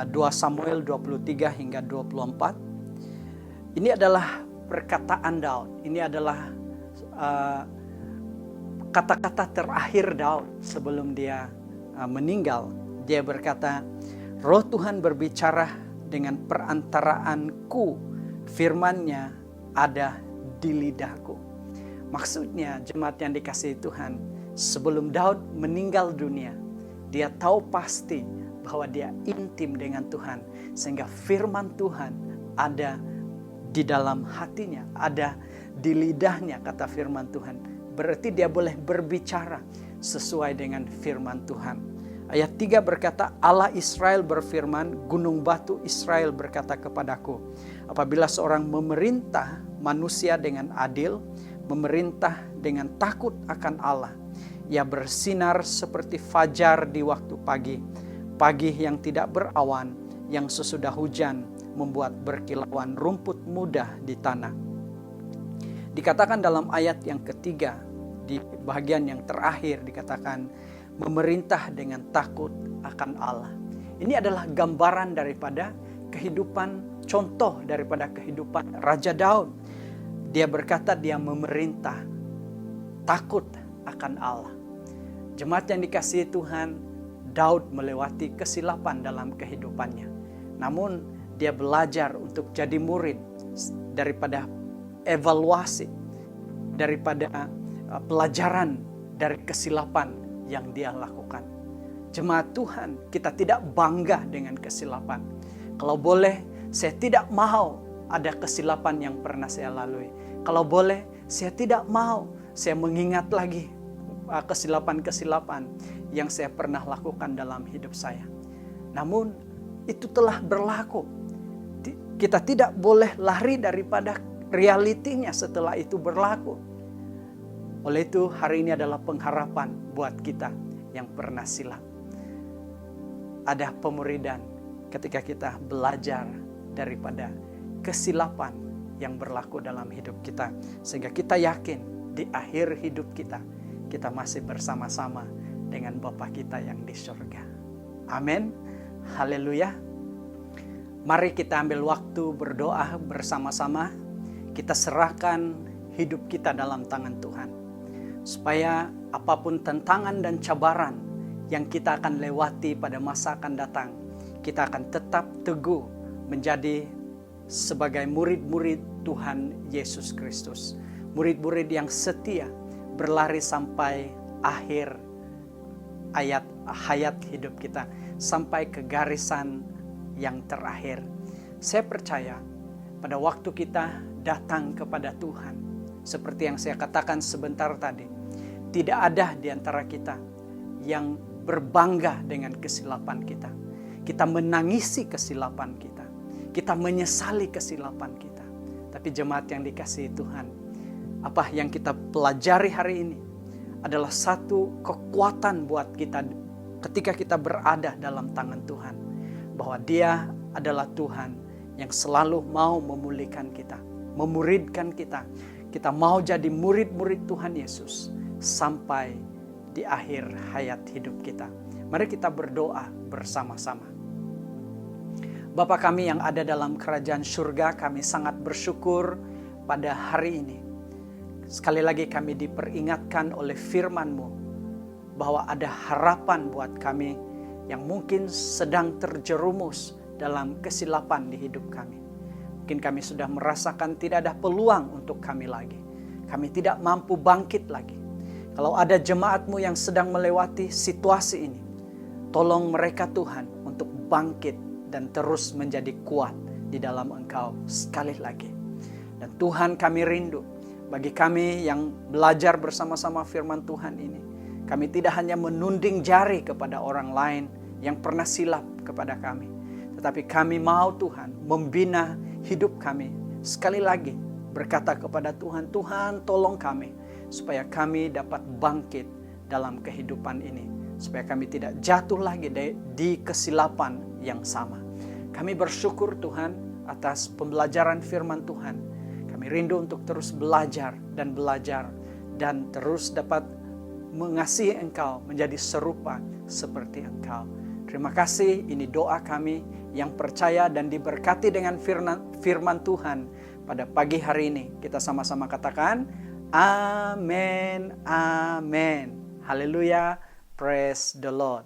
2 Samuel 23 hingga 24. Ini adalah perkataan Daud. Ini adalah kata-kata terakhir Daud sebelum dia meninggal. Dia berkata, Roh Tuhan berbicara dengan perantaraanku, firman-Nya ada di lidahku. Maksudnya, jemaat yang dikasihi Tuhan, sebelum Daud meninggal dunia, dia tahu pasti bahwa dia intim dengan Tuhan. Sehingga firman Tuhan ada di dalam hatinya, ada di lidahnya, kata firman Tuhan. Berarti dia boleh berbicara sesuai dengan firman Tuhan. Ayat 3 berkata, Allah Israel berfirman, gunung batu Israel berkata kepadaku, apabila seorang memerintah manusia dengan adil, memerintah dengan takut akan Allah, ia bersinar seperti fajar di waktu pagi, pagi yang tidak berawan, yang sesudah hujan membuat berkilauan rumput muda di tanah. Dikatakan dalam ayat yang ketiga, di bagian yang terakhir dikatakan, memerintah dengan takut akan Allah. Ini adalah gambaran daripada kehidupan, contoh daripada kehidupan Raja Daud. Dia berkata dia memerintah takut akan Allah. Jemaat yang dikasihi Tuhan, Daud melewati kesilapan dalam kehidupannya. Namun dia belajar untuk jadi murid daripada evaluasi, daripada pelajaran dari kesilapan yang dia lakukan. Jemaat Tuhan, kita tidak bangga dengan kesilapan. Kalau boleh, saya tidak mau ada kesilapan yang pernah saya lalui. Kalau boleh, saya tidak mau saya mengingat lagi kesilapan-kesilapan yang saya pernah lakukan dalam hidup saya. Namun, itu telah berlaku. Kita tidak boleh lari daripada realitinya setelah itu berlaku. Oleh itu, hari ini adalah pengharapan buat kita yang pernah silap. Ada pemuridan ketika kita belajar daripada kesilapan yang berlaku dalam hidup kita. Sehingga kita yakin di akhir hidup kita, kita masih bersama-sama dengan Bapa kita yang di surga. Amin. Haleluya. Mari kita ambil waktu berdoa bersama-sama. Kita serahkan hidup kita dalam tangan Tuhan. Supaya apapun tantangan dan cabaran yang kita akan lewati pada masa akan datang, kita akan tetap teguh menjadi sebagai murid-murid Tuhan Yesus Kristus. Murid-murid yang setia berlari sampai akhir hayat hidup kita, sampai ke garisan yang terakhir. Saya percaya pada waktu kita datang kepada Tuhan, seperti yang saya katakan sebentar tadi, tidak ada di antara kita yang berbangga dengan kesilapan kita. Kita menangisi kesilapan kita. Kita menyesali kesilapan kita. Tapi jemaat yang dikasihi Tuhan, apa yang kita pelajari hari ini adalah satu kekuatan buat kita ketika kita berada dalam tangan Tuhan. Bahwa Dia adalah Tuhan yang selalu mau memulihkan kita, memuridkan kita. Kita mau jadi murid-murid Tuhan Yesus sampai di akhir hayat hidup kita. Mari kita berdoa bersama-sama. Bapa kami yang ada dalam kerajaan surga, kami sangat bersyukur pada hari ini. Sekali lagi kami diperingatkan oleh firman-Mu bahwa ada harapan buat kami yang mungkin sedang terjerumus dalam kesilapan di hidup kami. Mungkin kami sudah merasakan tidak ada peluang untuk kami lagi. Kami tidak mampu bangkit lagi. Kalau ada jemaat-Mu yang sedang melewati situasi ini, tolong mereka Tuhan untuk bangkit dan terus menjadi kuat di dalam Engkau sekali lagi. Dan Tuhan, kami rindu bagi kami yang belajar bersama-sama firman Tuhan ini. Kami tidak hanya menunding jari kepada orang lain yang pernah silap kepada kami, tetapi kami mau Tuhan membina hidup kami. Sekali lagi berkata kepada Tuhan, Tuhan tolong kami supaya kami dapat bangkit dalam kehidupan ini. Supaya kami tidak jatuh lagi di kesilapan yang sama. Kami bersyukur Tuhan atas pembelajaran firman Tuhan. Kami rindu untuk terus belajar dan terus dapat mengasihi Engkau menjadi serupa seperti Engkau. Terima kasih, ini doa kami yang percaya dan diberkati dengan firman Tuhan pada pagi hari ini. Kita sama-sama katakan, amin, amin. Haleluya, praise the Lord.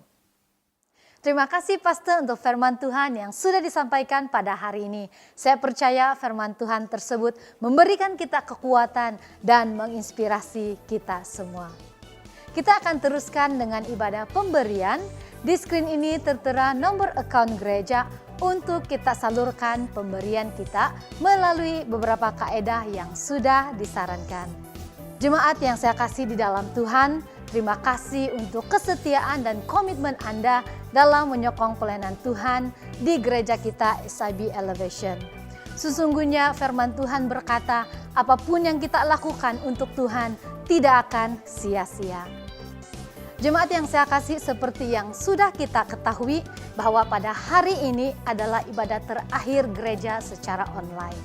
Terima kasih Pastor untuk firman Tuhan yang sudah disampaikan pada hari ini. Saya percaya firman Tuhan tersebut memberikan kita kekuatan dan menginspirasi kita semua. Kita akan teruskan dengan ibadah pemberian. Di screen ini tertera nomor account gereja untuk kita salurkan pemberian kita melalui beberapa kaedah yang sudah disarankan. Jemaat yang saya kasih di dalam Tuhan, terima kasih untuk kesetiaan dan komitmen Anda dalam menyokong pelayanan Tuhan di gereja kita SIB Elevation. Sesungguhnya firman Tuhan berkata, apapun yang kita lakukan untuk Tuhan tidak akan sia-sia. Jemaat yang saya kasih, seperti yang sudah kita ketahui bahwa pada hari ini adalah ibadah terakhir gereja secara online.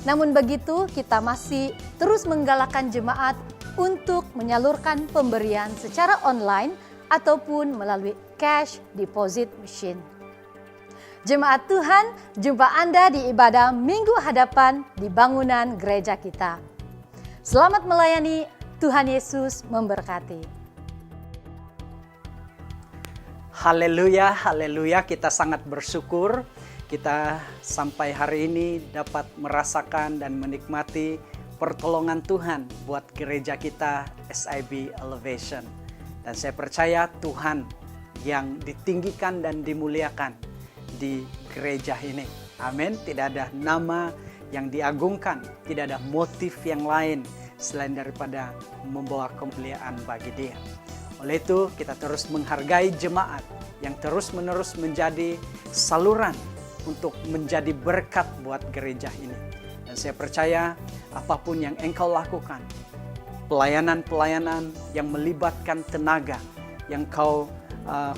Namun begitu, kita masih terus menggalakkan jemaat untuk menyalurkan pemberian secara online ataupun melalui cash deposit machine. Jemaat Tuhan, jumpa Anda di ibadah minggu hadapan di bangunan gereja kita. Selamat melayani, Tuhan Yesus memberkati. Haleluya, haleluya, kita sangat bersyukur kita sampai hari ini dapat merasakan dan menikmati pertolongan Tuhan buat gereja kita SIB Elevation. Dan saya percaya Tuhan yang ditinggikan dan dimuliakan di gereja ini. Amin. Tidak ada nama yang diagungkan, tidak ada motif yang lain selain daripada membawa kemuliaan bagi Dia. Oleh itu kita terus menghargai jemaat yang terus-menerus menjadi saluran untuk menjadi berkat buat gereja ini. Dan saya percaya apapun yang engkau lakukan, pelayanan-pelayanan yang melibatkan tenaga, yang kau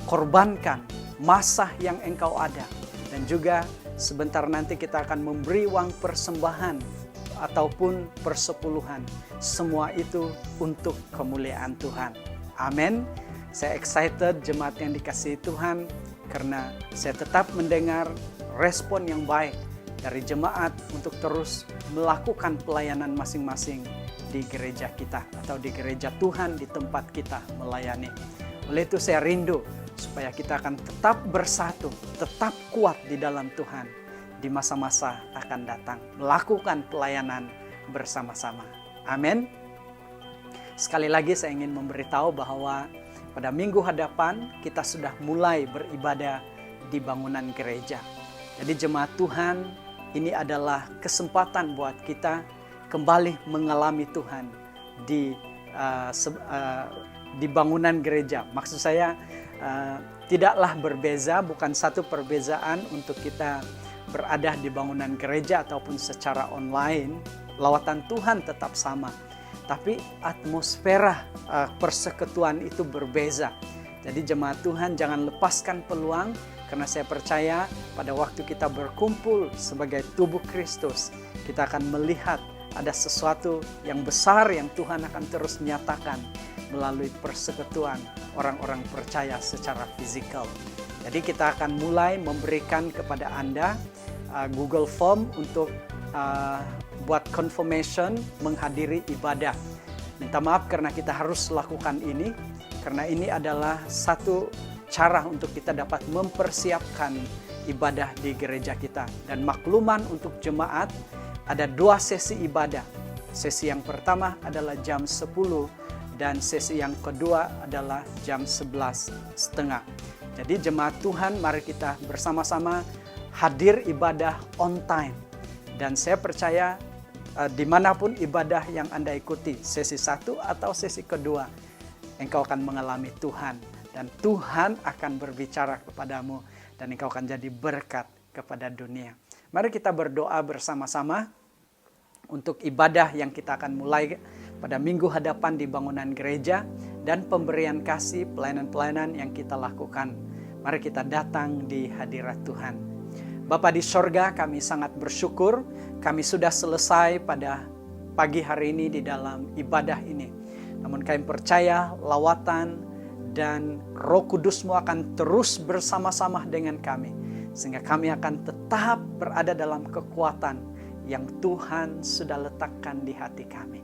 korbankan, masa yang engkau ada, dan juga sebentar nanti kita akan memberi uang persembahan ataupun persepuluhan. Semua itu untuk kemuliaan Tuhan. Amin. Saya excited jemaat yang dikasihi Tuhan karena saya tetap mendengar respon yang baik dari jemaat untuk terus melakukan pelayanan masing-masing di gereja kita atau di gereja Tuhan di tempat kita melayani. Oleh itu saya rindu supaya kita akan tetap bersatu, tetap kuat di dalam Tuhan di masa-masa akan datang, melakukan pelayanan bersama-sama. Amin. Sekali lagi saya ingin memberitahu bahwa pada minggu hadapan kita sudah mulai beribadah di bangunan gereja. Jadi jemaat Tuhan, ini adalah kesempatan buat kita kembali mengalami Tuhan di bangunan gereja. Maksud saya tidaklah berbeza, bukan satu perbezaan untuk kita berada di bangunan gereja ataupun secara online. Lawatan Tuhan tetap sama. Tapi atmosfera persekutuan itu berbeza. Jadi jemaat Tuhan jangan lepaskan peluang, karena saya percaya pada waktu kita berkumpul sebagai tubuh Kristus, kita akan melihat ada sesuatu yang besar yang Tuhan akan terus nyatakan melalui persekutuan orang-orang percaya secara fisikal. Jadi kita akan mulai memberikan kepada Anda Google Form untuk buat confirmation menghadiri ibadah. Minta maaf karena kita harus lakukan ini, karena ini adalah satu cara untuk kita dapat mempersiapkan ibadah di gereja kita. Dan makluman untuk jemaat, ada 2 sesi ibadah. Sesi yang pertama adalah jam 10 dan sesi yang kedua adalah jam 11.30. Jadi jemaat Tuhan, mari kita bersama-sama hadir ibadah on time. Dan saya percaya dimanapun ibadah yang Anda ikuti, sesi 1 atau sesi kedua, engkau akan mengalami Tuhan. Dan Tuhan akan berbicara kepadamu dan engkau akan jadi berkat kepada dunia. Mari kita berdoa bersama-sama untuk ibadah yang kita akan mulai pada minggu hadapan di bangunan gereja dan pemberian kasih pelayanan-pelayanan yang kita lakukan. Mari kita datang di hadirat Tuhan. Bapa di sorga, kami sangat bersyukur kami sudah selesai pada pagi hari ini di dalam ibadah ini. Namun kami percaya lawatan dan Roh Kudus-Mu akan terus bersama-sama dengan kami. Sehingga kami akan tetap berada dalam kekuatan yang Tuhan sudah letakkan di hati kami.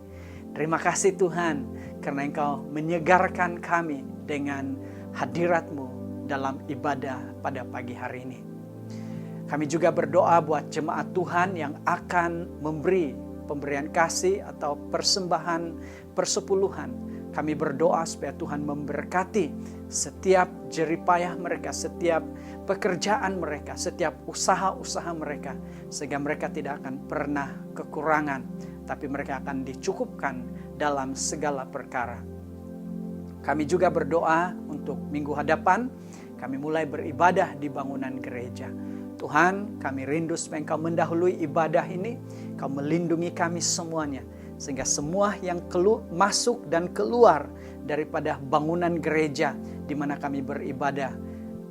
Terima kasih Tuhan, karena Engkau menyegarkan kami dengan hadirat-Mu dalam ibadah pada pagi hari ini. Kami juga berdoa buat jemaat Tuhan yang akan memberi pemberian kasih atau persembahan persepuluhan. Kami berdoa supaya Tuhan memberkati setiap jeripayah mereka, setiap pekerjaan mereka, setiap usaha-usaha mereka. Sehingga mereka tidak akan pernah kekurangan, tapi mereka akan dicukupkan dalam segala perkara. Kami juga berdoa untuk minggu hadapan, kami mulai beribadah di bangunan gereja. Tuhan, kami rindu supaya Engkau mendahului ibadah ini, Engkau melindungi kami semuanya. Sehingga semua yang masuk dan keluar daripada bangunan gereja di mana kami beribadah,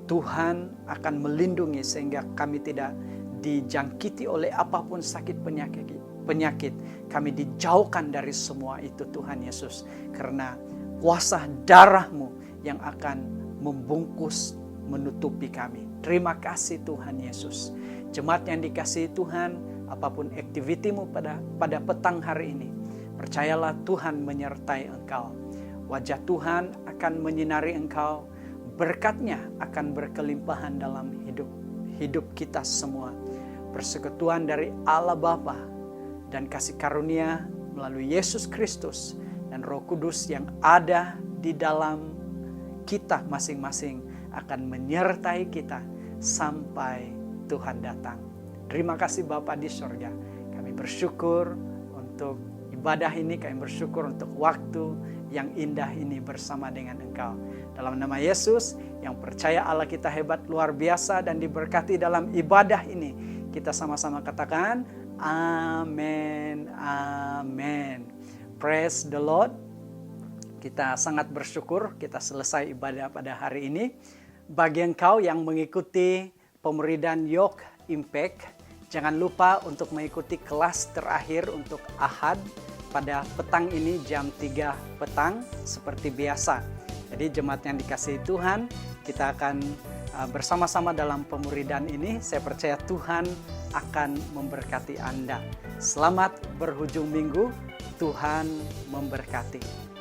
Tuhan akan melindungi sehingga kami tidak dijangkiti oleh apapun sakit penyakit. Kami dijauhkan dari semua itu Tuhan Yesus. Karena kuasa darah-Mu yang akan membungkus, menutupi kami. Terima kasih Tuhan Yesus. Jemaat yang dikasihi Tuhan, apapun aktivitimu pada petang hari ini, percayalah Tuhan menyertai engkau. Wajah Tuhan akan menyinari engkau, berkat-Nya akan berkelimpahan dalam hidup kita semua. Persekutuan dari Allah Bapa dan kasih karunia melalui Yesus Kristus dan Roh Kudus yang ada di dalam kita masing-masing akan menyertai kita sampai Tuhan datang. Terima kasih Bapa di sorga. Kami bersyukur untuk ibadah ini, kami bersyukur untuk waktu yang indah ini bersama dengan Engkau. Dalam nama Yesus yang percaya Allah kita hebat luar biasa dan diberkati dalam ibadah ini, kita sama-sama katakan amin, amin. Praise the Lord. Kita sangat bersyukur kita selesai ibadah pada hari ini. Bagi engkau yang mengikuti pemuridan Yoke Impact, jangan lupa untuk mengikuti kelas terakhir untuk Ahad pada petang ini jam 3 petang seperti biasa. Jadi jemaat yang dikasihi Tuhan, kita akan bersama-sama dalam pemuridan ini. Saya percaya Tuhan akan memberkati Anda. Selamat berhujung minggu, Tuhan memberkati.